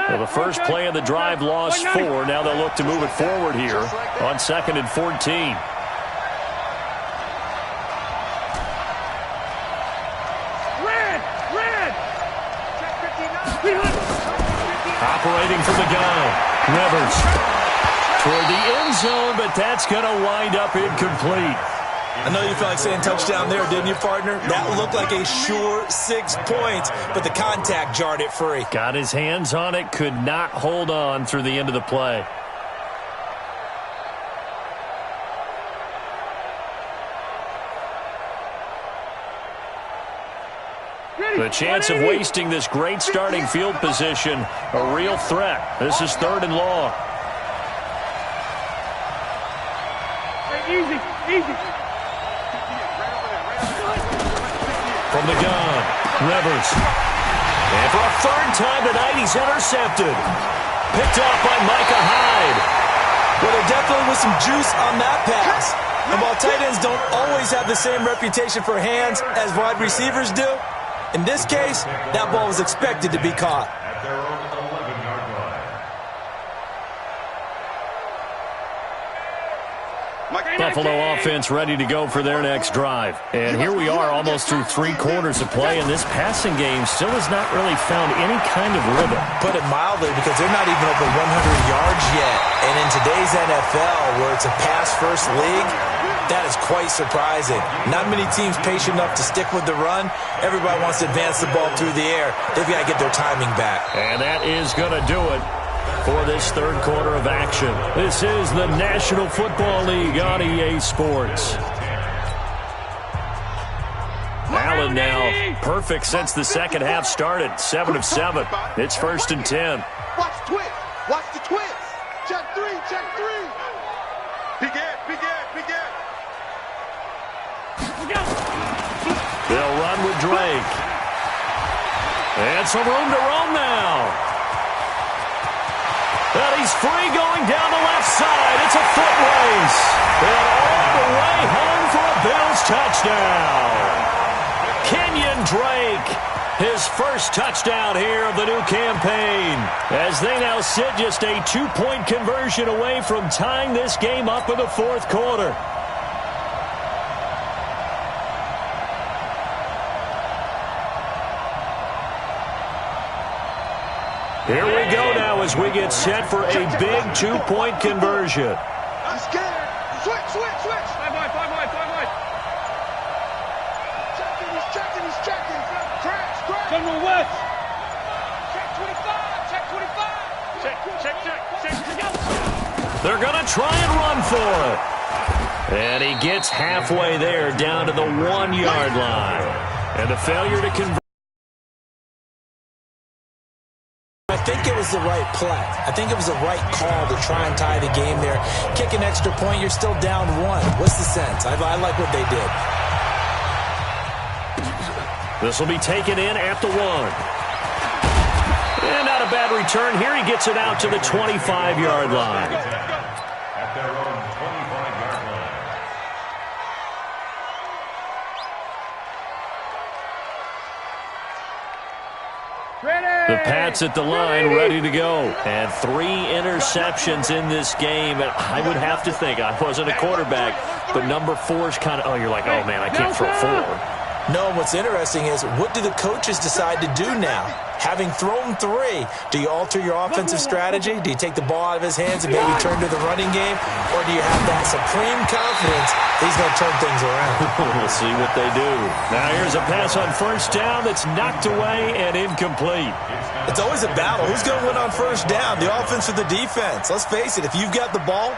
Well, the first play of the drive lost 4. Now they'll look to move it forward here on 2nd and 14. Red! Operating from the gun. Rivers toward the end zone, but that's going to wind up incomplete. I know you felt like saying touchdown there, didn't you, partner? That looked like a sure 6 points, but the contact jarred it free. Got his hands on it, could not hold on through the end of the play. The chance of wasting this great starting field position, a real threat. This is 3rd and long. Easy. From the gun, Rivers. And for a 3rd time tonight, he's intercepted. Picked off by Micah Hyde. Well, there definitely was some juice on that pass. And while tight ends don't always have the same reputation for hands as wide receivers do, in this case, that ball was expected to be caught. At their own 11-yard line. Buffalo offense ready to go for their next drive. And here we are almost through 3 quarters of play, and this passing game still has not really found any kind of rhythm. Put it mildly, because they're not even over 100 yards yet. And in today's NFL, where it's a pass-first league, that is quite surprising. Not many teams patient enough to stick with the run. Everybody wants to advance the ball through the air. They've got to get their timing back. And that is going to do it. for this third quarter of action. This is the National Football League on EA Sports. Allen now perfect since the second half started. 7 of 7. It's 1st and 10. Watch the twist. Watch the twist. Check three. Check three. Big Ed. Big Ed. Big Ed. They'll run with Drake. And some room to roam now. And he's free going down the left side. It's a foot race. And all the way home for a Bills touchdown. Kenyon Drake, his first touchdown here of the new campaign, as they now sit just a 2-point conversion away from tying this game up in the fourth quarter. Here we go now as we get set for a big 2-point conversion. I'm scared. Switch. 5 wide. He's checking. Crash. General West. Check 25. Check. They're going to try and run for it. And he gets halfway there down to the 1-yard line. And a failure to convert. I think it was the right play. I think it was the right call to try and tie the game there. Kick an extra point, you're still down 1. What's the sense? I like what they did. This will be taken in at the 1. And not a bad return. Here he gets it out to the 25-yard line. At their own 25-yard line. The Pats at the line, ready to go. And 3 interceptions in this game. And I would have to think, I wasn't a quarterback, but number 4 is kind of, you're like, oh, man, I can't throw 4. No, what's interesting is, what do the coaches decide to do now? Having thrown 3, do you alter your offensive strategy? Do you take the ball out of his hands and maybe turn to the running game? Or do you have that supreme confidence that he's going to turn things around? We'll see what they do. Now here's a pass on first down that's knocked away and incomplete. It's always a battle. Who's going to win on first down, the offense or the defense? Let's face it, if you've got the ball,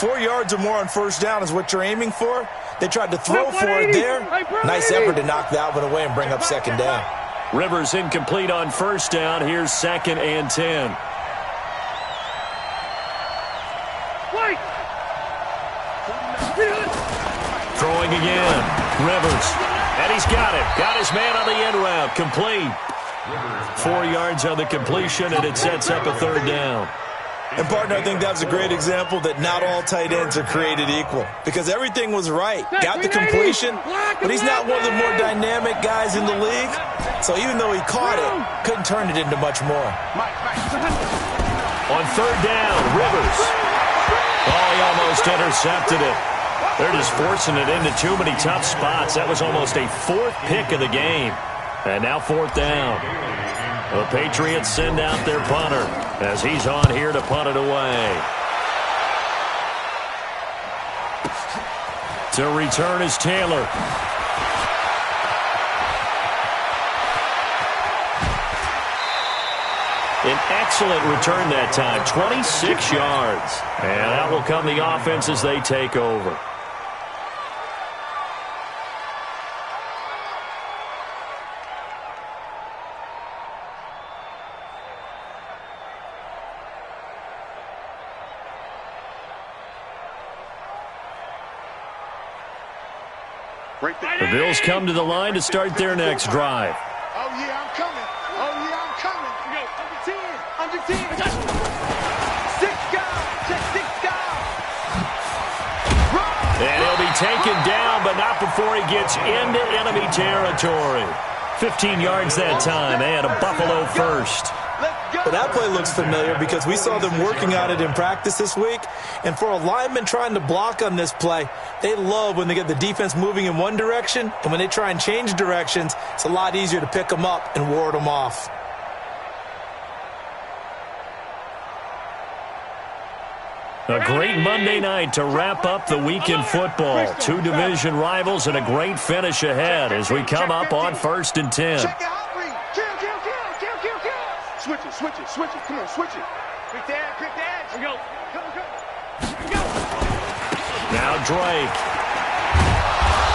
4 yards or more on first down is what you're aiming for. They tried to throw for it there. Nice effort to knock that one away and bring up second down. Rivers incomplete on first down. Here's 2nd and 10. Throwing again. Rivers. And he's got it. Got his man on the end route. Complete. 4 yards on the completion, and it sets up a 3rd down. And, partner, I think that was a great example that not all tight ends are created equal, because everything was right. Got the completion, but he's not one of the more dynamic guys in the league. So even though he caught it, couldn't turn it into much more. On 3rd down, Rivers. Oh, he almost intercepted it. They're just forcing it into too many tough spots. That was almost a 4th pick of the game. And now 4th down. The Patriots send out their punter as he's on here to punt it away. To return is Taylor. An excellent return that time, 26 yards. And out will come the offense as they take over. The Bills come to the line to start their next drive. Oh, yeah, I'm coming. Under 10. 6 guys. Check 6 guys. And he'll be taken down, but not before he gets into enemy territory. 15 yards that time, and a Buffalo first. But that play looks familiar because we saw them working on it in practice this week. And for a lineman trying to block on this play, they love when they get the defense moving in one direction. And when they try and change directions, it's a lot easier to pick them up and ward them off. A great Monday night to wrap up the week in football. 2 division rivals and a great finish ahead as we come up on 1st and 10. Check it out, Kill. Switch it. Come on, switch it. Quick dance. Here we go. Now Drake.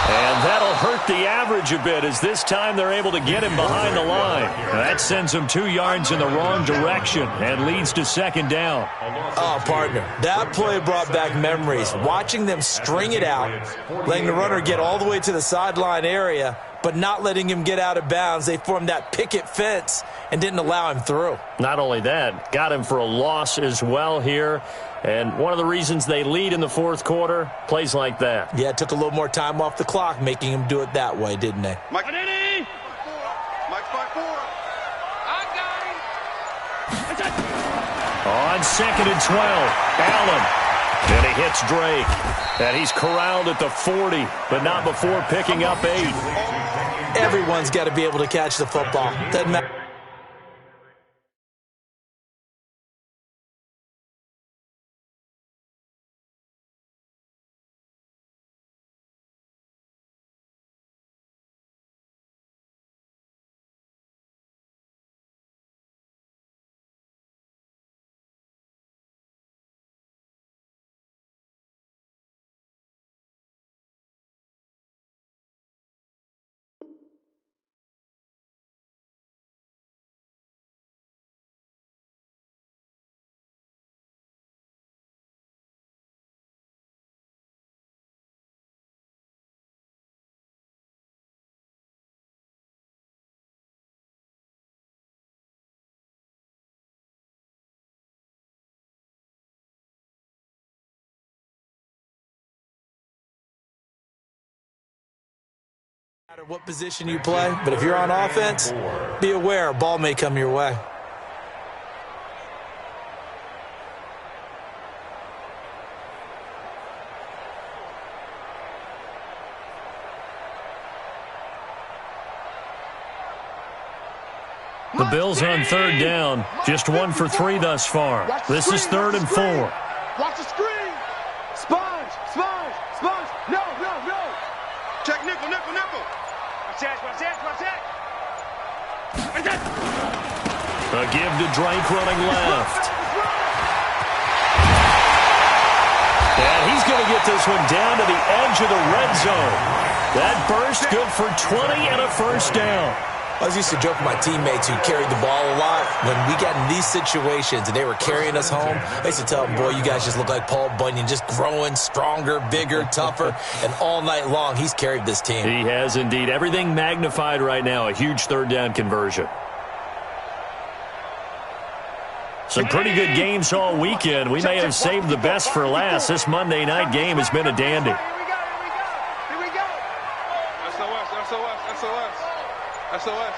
And that'll hurt the average a bit as this time they're able to get him behind the line. That sends him 2 yards in the wrong direction and leads to second down. Oh, partner, that play brought back memories. Watching them string it out, letting the runner get all the way to the sideline area, but not letting him get out of bounds. They formed that picket fence and didn't allow him through. Not only that, got him for a loss as well here. And one of the reasons they lead in the fourth quarter, plays like that. Yeah, it took a little more time off the clock, making him do it that way, didn't they? Mike 5-4. I got him. On 2nd and 12, Allen. And he hits Drake. And he's corralled at the 40, but not before picking up 8. Everyone's got to be able to catch the football. Doesn't matter. No matter what position you play, but if you're on offense, be aware a ball may come your way. The Bills on 3rd down, just 1 for 3 thus far. This is 3rd and 4. Watch the screen. Sponge. No. Check nickel. Watch that. A give to Drake running left. And he's going to get this one down to the edge of the red zone. That burst good for 20 and a first down. I was used to joke with my teammates who carried the ball a lot. When we got in these situations and they were carrying us home, I used to tell them, boy, you guys just look like Paul Bunyan, just growing stronger, bigger, tougher. And all night long, he's carried this team. He has indeed. Everything magnified right now. A huge 3rd down conversion. Some pretty good games all weekend. We may have saved the best for last. This Monday night game has been a dandy. Here we go. SOS.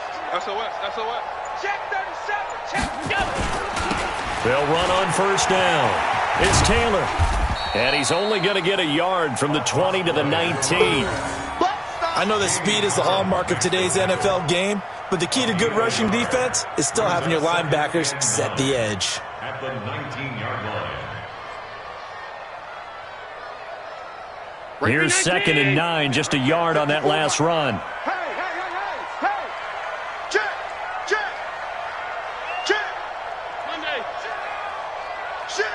Check 37. Check. Go. They'll run on 1st down. It's Taylor. And he's only going to get a yard from the 20 to the 19. I know that speed is the hallmark of today's NFL game, but the key to good rushing defense is still having your linebackers set the edge. At the 19-yard line. Here's 2nd and 9, just a yard on that last run. Hey. Check. Monday. Check.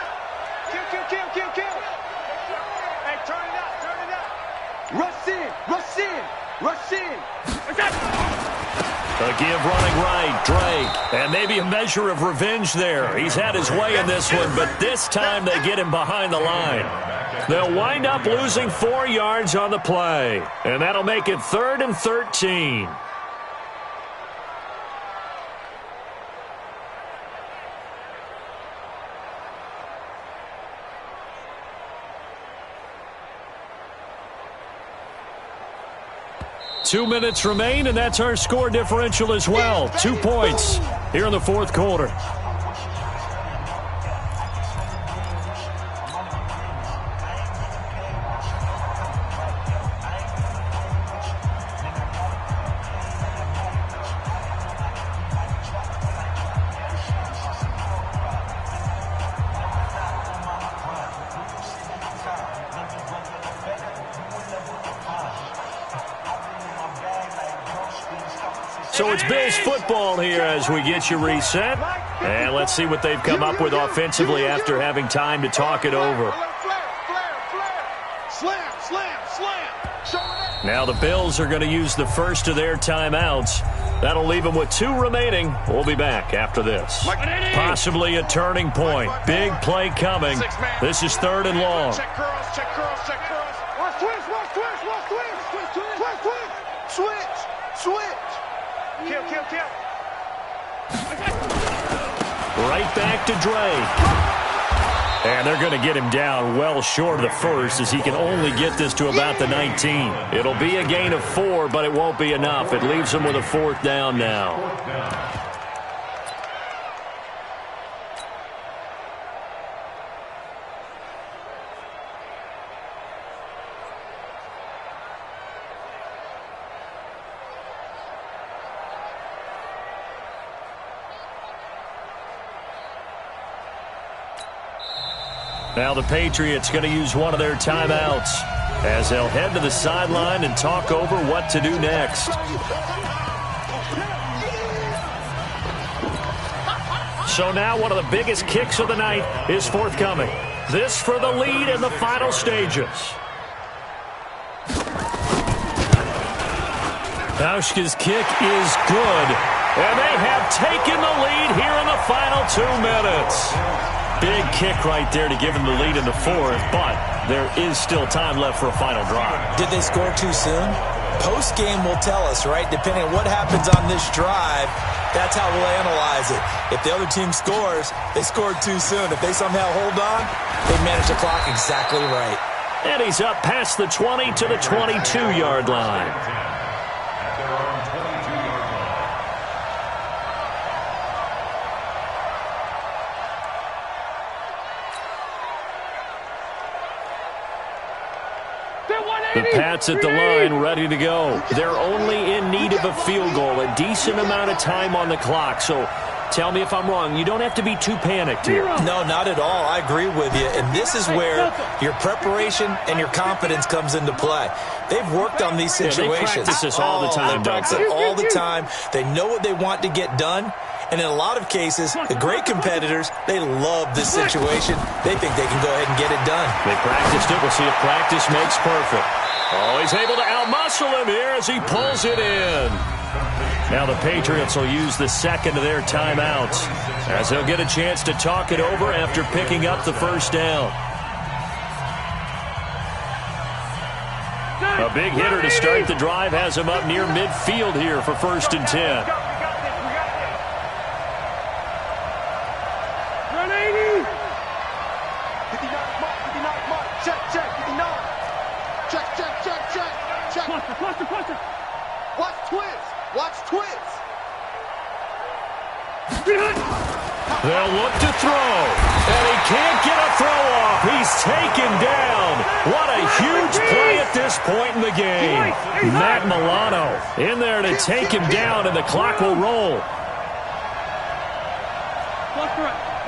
Kill. Hey, turn it up. Rush in. A give running right, Drake. And maybe a measure of revenge there. He's had his way in this one, but this time they get him behind the line. They'll wind up losing 4 yards on the play. And that'll make it 3rd and 13. Two minutes remain, and that's our score differential as well. 2 points here in the fourth quarter. So it's Bills football here as we get you reset. And let's see what they've come up with offensively after having time to talk it over. Now the Bills are going to use the first of their timeouts. That'll leave them with 2 remaining. We'll be back after this. Possibly a turning point. Big play coming. This is 3rd and long. Check curls, check curls, check curls. Watch twitch, watch twitch, watch twitch. Twitch, twitch. Switch, switch. Kill. Right back to Dre. And they're going to get him down well short of the first as he can only get this to about the 19. It'll be a gain of 4, but it won't be enough. It leaves him with a 4th down now. Now the Patriots going to use one of their timeouts as they'll head to the sideline and talk over what to do next. So now one of the biggest kicks of the night is forthcoming. This for the lead in the final stages. Bauschke's kick is good, and they have taken the lead here in the final 2 minutes. Big kick right there to give him the lead in the 4th, but there is still time left for a final drive. Did they score too soon? Post-game will tell us, right? Depending on what happens on this drive, that's how we'll analyze it. If the other team scores, they scored too soon. If they somehow hold on, they manage the clock exactly right. And he's up past the 20 to the 22-yard line. The Pats at the line, ready to go. They're only in need of a field goal, a decent amount of time on the clock. So tell me if I'm wrong. You don't have to be too panicked here. No, not at all. I agree with you. And this is where your preparation and your confidence comes into play. They've worked on these situations. They practice this all the time, They practice it all the time. They know what they want to get done. And in a lot of cases, the great competitors, they love this situation. They think they can go ahead and get it done. They practiced it. We'll see if practice makes perfect. Oh, he's able to outmuscle him here as he pulls it in. Now the Patriots will use the second of their timeouts as they'll get a chance to talk it over after picking up the first down. A big hitter to start the drive has him up near midfield here for 1st and 10. Cluster. Watch twins. Watch twins. They'll look to throw. And he can't get a throw off. He's taken down. What a huge play at this point in the game. Matt Milano in there to take him down, and the clock will roll.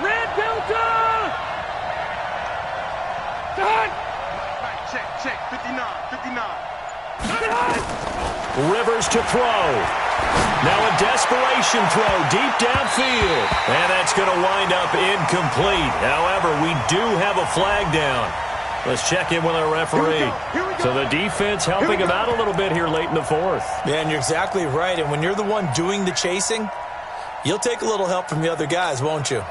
Red Delta! Check. 59. Rivers to throw. Now a desperation throw deep downfield. And that's going to wind up incomplete. However, we do have a flag down. Let's check in with our referee. So the defense helping him out a little bit here late in the 4th. Yeah, and you're exactly right. And when you're the one doing the chasing, you'll take a little help from the other guys, won't you?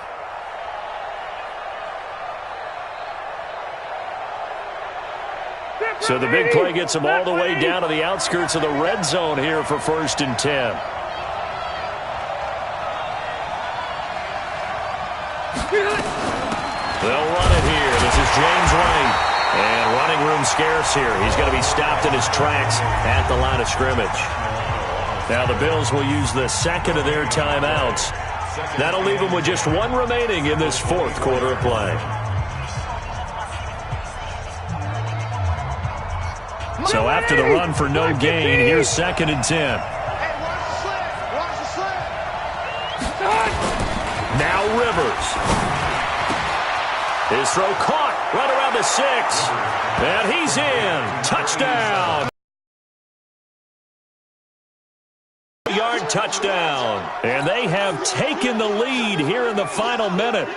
So the big play gets him all the way down to the outskirts of the red zone here for 1st and 10. They'll run it here. This is James White. And running room scarce here. He's going to be stopped in his tracks at the line of scrimmage. Now the Bills will use the second of their timeouts. That'll leave them with just 1 remaining in this 4th quarter of play. So after the run for no gain, here's 2nd and 10. Watch the slant. Now Rivers. His throw caught right around the 6. And he's in. Touchdown. Yard touchdown. And they have taken the lead here in the final minute.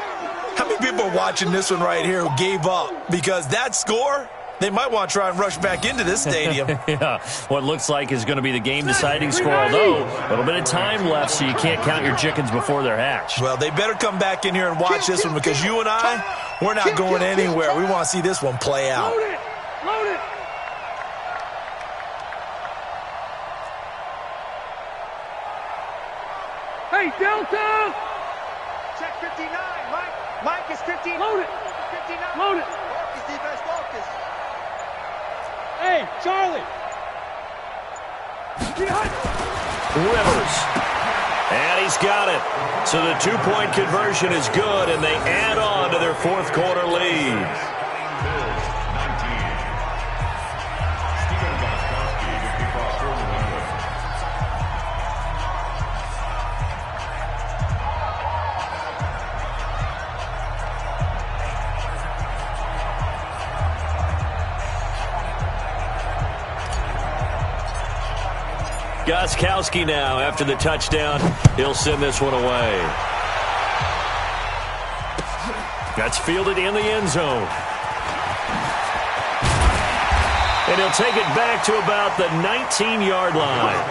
How many people are watching this one right here who gave up? Because that score, they might want to try and rush back into this stadium. Yeah, what looks like is going to be the game-deciding score, although a little bit of time left, so you can't count your chickens before they're hatched. Well, they better come back in here and watch this one because you and I, we're not going anywhere. We want to see this one play out. Load it! Load it! Hey, Delta! Check 59, Mike. Mike is 15. Load it! 59. Load it! Focus, defense, focus. Hey, Charlie! Rivers. And he's got it. So the two-point conversion is good, and they add on to their fourth quarter lead. Gostkowski now, after the touchdown, he'll send this one away. That's fielded in the end zone. And he'll take it back to about the 19-yard line.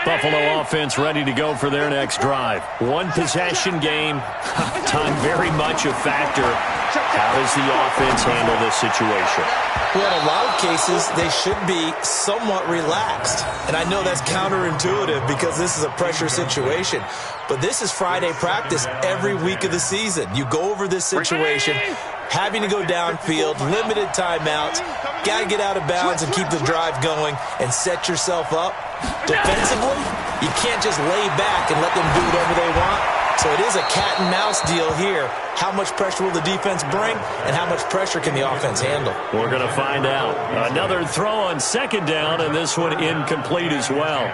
Buffalo offense ready to go for their next drive. One possession game. Time very much a factor. How does the offense handle this situation? Well, in a lot of cases, they should be somewhat relaxed. And I know that's counterintuitive because this is a pressure situation. But this is Friday practice every week of the season. You go over this situation, having to go downfield, limited timeouts, got to get out of bounds and keep the drive going and set yourself up. Defensively, you can't just lay back and let them do whatever they want. So it is a cat and mouse deal here. How much pressure will the defense bring, and how much pressure can the offense handle? We're going to find out. Another throw on second down, and this one incomplete as well.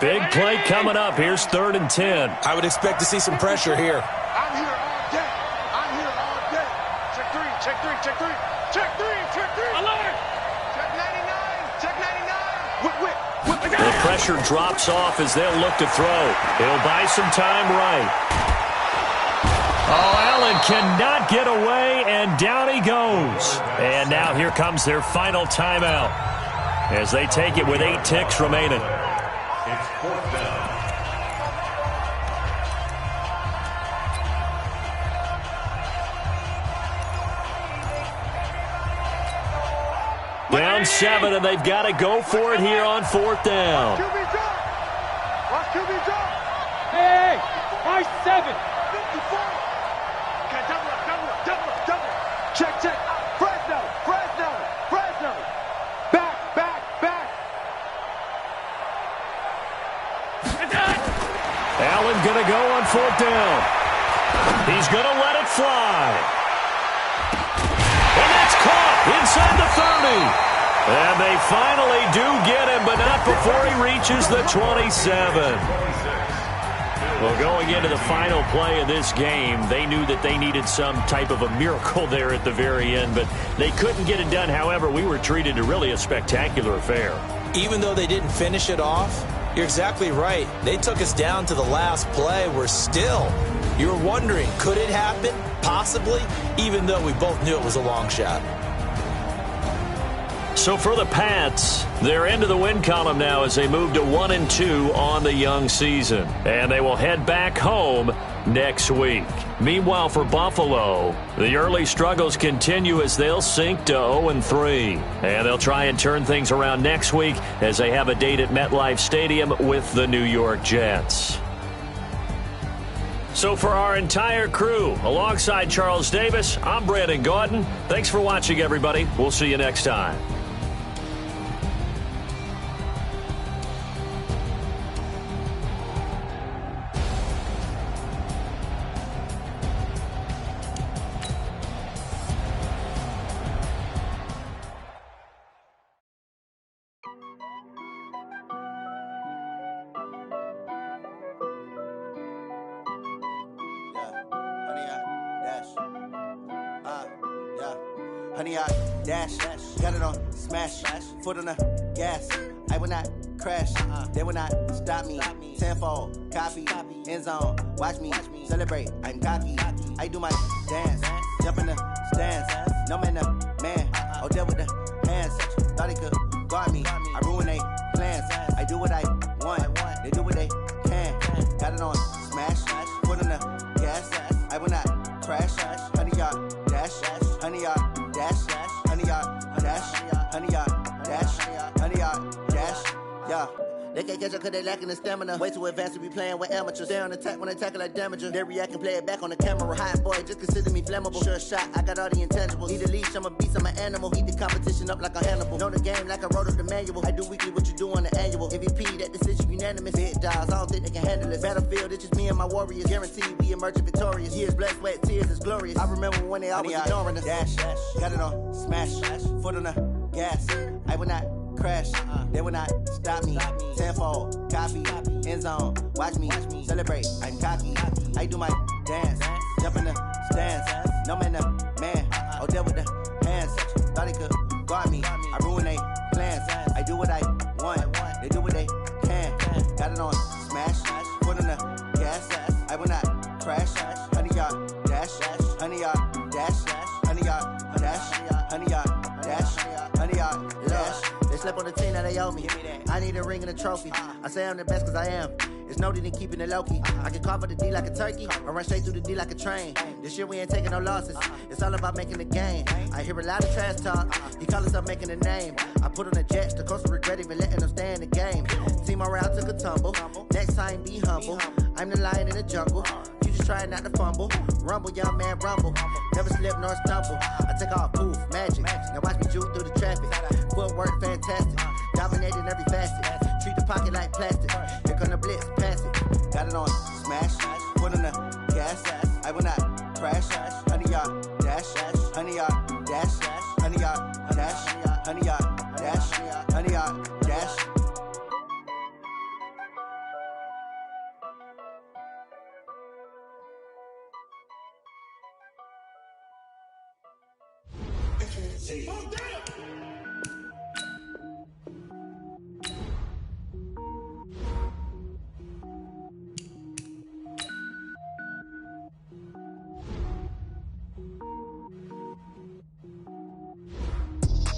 Big play coming up. Here's 3rd and 10. I would expect to see some pressure here. I'm here all day. I'm here all day. Check 3, check 3, check 3. Check 3, check 3. Alert! Check 99, check 99. Whip. The pressure drops off as they'll look to throw. He'll buy some time right. Oh, Allen cannot get away, and down he goes. And now here comes their final timeout as they take it with 8 ticks remaining. It's 4th down. Down 7, and they've got to go for it here on 4th down. QB drop. Watch QB drop. Hey! Watch 7! 54. Okay, double up. Check. Fresno. Back. Allen going to go on 4th down. He's going to let it fly. And that's caught inside the 30. And they finally do get him, but not before he reaches the 27. Well, going into the final play of this game, they knew that they needed some type of a miracle there at the very end, but they couldn't get it done. However, we were treated to really a spectacular affair. Even though they didn't finish it off, you're exactly right. They took us down to the last play. We're still, you're wondering, could it happen? Possibly, even though we both knew it was a long shot. So for the Pats, they're into the win column now as they move to 1-2 on the young season. And they will head back home next week. Meanwhile, for Buffalo, the early struggles continue as they'll sink to 0-3. And they'll try and turn things around next week as they have a date at MetLife Stadium with the New York Jets. So for our entire crew, alongside Charles Davis, I'm Brandon Gaudin. Thanks for watching, everybody. We'll see you next time. Honey, Dash. honey, I dash. Got it on smash, foot on the gas. I will not crash, they will not stop me. Tenfold, copy, end zone, watch me celebrate. I'm cocky, I do my dance, jump in the stands. No man, man, oh, there with the hands. Thought he could guard me, I ruin they plans. I do what I want, they do what they can. Got it on smash, foot on the gas. I will not crash, honey, yard dash, honey, yard dash, honey, yard dash, honey, yard dash, honey, yard dash, yeah. They can't catch up cause they lacking the stamina. Way too advanced to be playing with amateurs. They on attack when they tackle like damager. They react and play it back on the camera. Hot boy, just consider me flammable. Sure shot, I got all the intangibles. Need a leash, I'm a beast, I'm an animal. Eat the competition up like a Hannibal. Know the game like I wrote up the manual. I do weekly what you do on the annual. MVP, that decision unanimous. Big dogs, I don't think they can handle it. Battlefield, it's just me and my warriors. Guaranteed we emerge victorious. Years, blood, sweat, tears, it's glorious. I remember when they always ignoring us. Dash, got it on smash, foot on the gas. I will not crash, they will not stop me. Tenfold, copy, end zone, watch me celebrate. I'm cocky, I do my dance, jump in the stands. No man, man, oh, there with the hands. Thought he could guard me, I ruin they plans. I do what I want, they do what they can. Got it on smash, foot on the gas. I will not crash, honey, yard dash, honey, yard dash, honey, yard dash, honey, yard dash, honey, yard dash. They slept on the team that they owe me. I need a ring and a trophy. I say I'm the best cause I am. It's no need in keeping it low-key. I can carve up the D like a turkey or run straight through the D like a train. This year we ain't taking no losses. It's all about making the game. I hear a lot of trash talk. He call himself making a name. I put on the Jets. The coach will regret even letting them stay in the game. Team morale took a tumble. Next time be humble. I'm the lion in the jungle. You just trying not to fumble. Rumble, young man, rumble. Never slip nor stumble. I take off, poof, magic. Now watch me juke through the traffic. Footwork fantastic. Dominating every facet. Treat the pocket like plastic. Here come the blitz, pass it. Got it on smash. Foot on the gas. I will not crash. Honey, yard dash. Honey, yard dash. Honey, yard dash. Honey, yard dash. Honey, yard dash.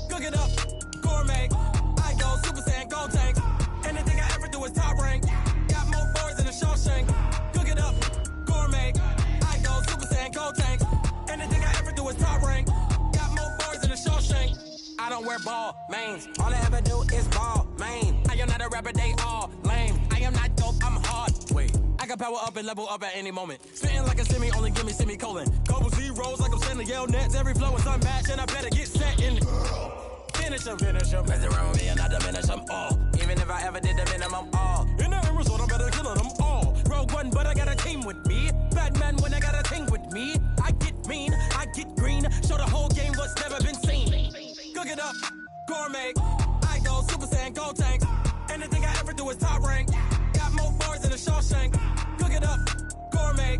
Cook it up, gourmet. I go Super Saiyan, gold tank. Anything I ever do is top rank. Got more boys than a Shawshank. Cook it up, gourmet. I go Super Saiyan, gold tank. Anything I ever do is top rank. Got more boys than a Shawshank. I don't wear ball mains. All I ever do is ball main. I am not a rapper, they all lame. I am not dope, I'm hard. Wait, I can power up and level up at any moment. Spitting like a semi, only give me semicolon. Couple zeros like I'm sending yell nets. Every flow is unmatched and I better get set in. Finish them. Mess around with me and I diminish them all. Even if I ever did the minimum all. In the end result, I better kill them all. Rogue One, but I got a team with me. Batman when I got a thing with me. I get mean, I get green. Show the whole game what's never been seen. Cook it up, gourmet. I go Super Saiyan, gold tank. Anything I ever do is top rank. Got more bars than a Shawshank. Cook it up, gourmet.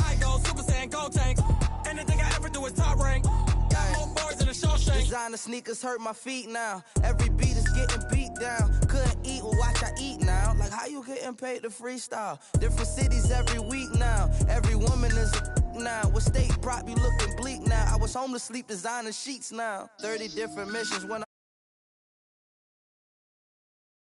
I go Super Saiyan, gold tank. Anything I ever do is top rank. Got more bars than a Shawshank. Designer sneakers hurt my feet now. Every beat is getting beat down. Couldn't eat, well watch I eat now. Like how you getting paid to freestyle? Different cities every week now. Every woman is a now. What state prop you looking bleak now? I was home to sleep designer sheets now. 30 different missions when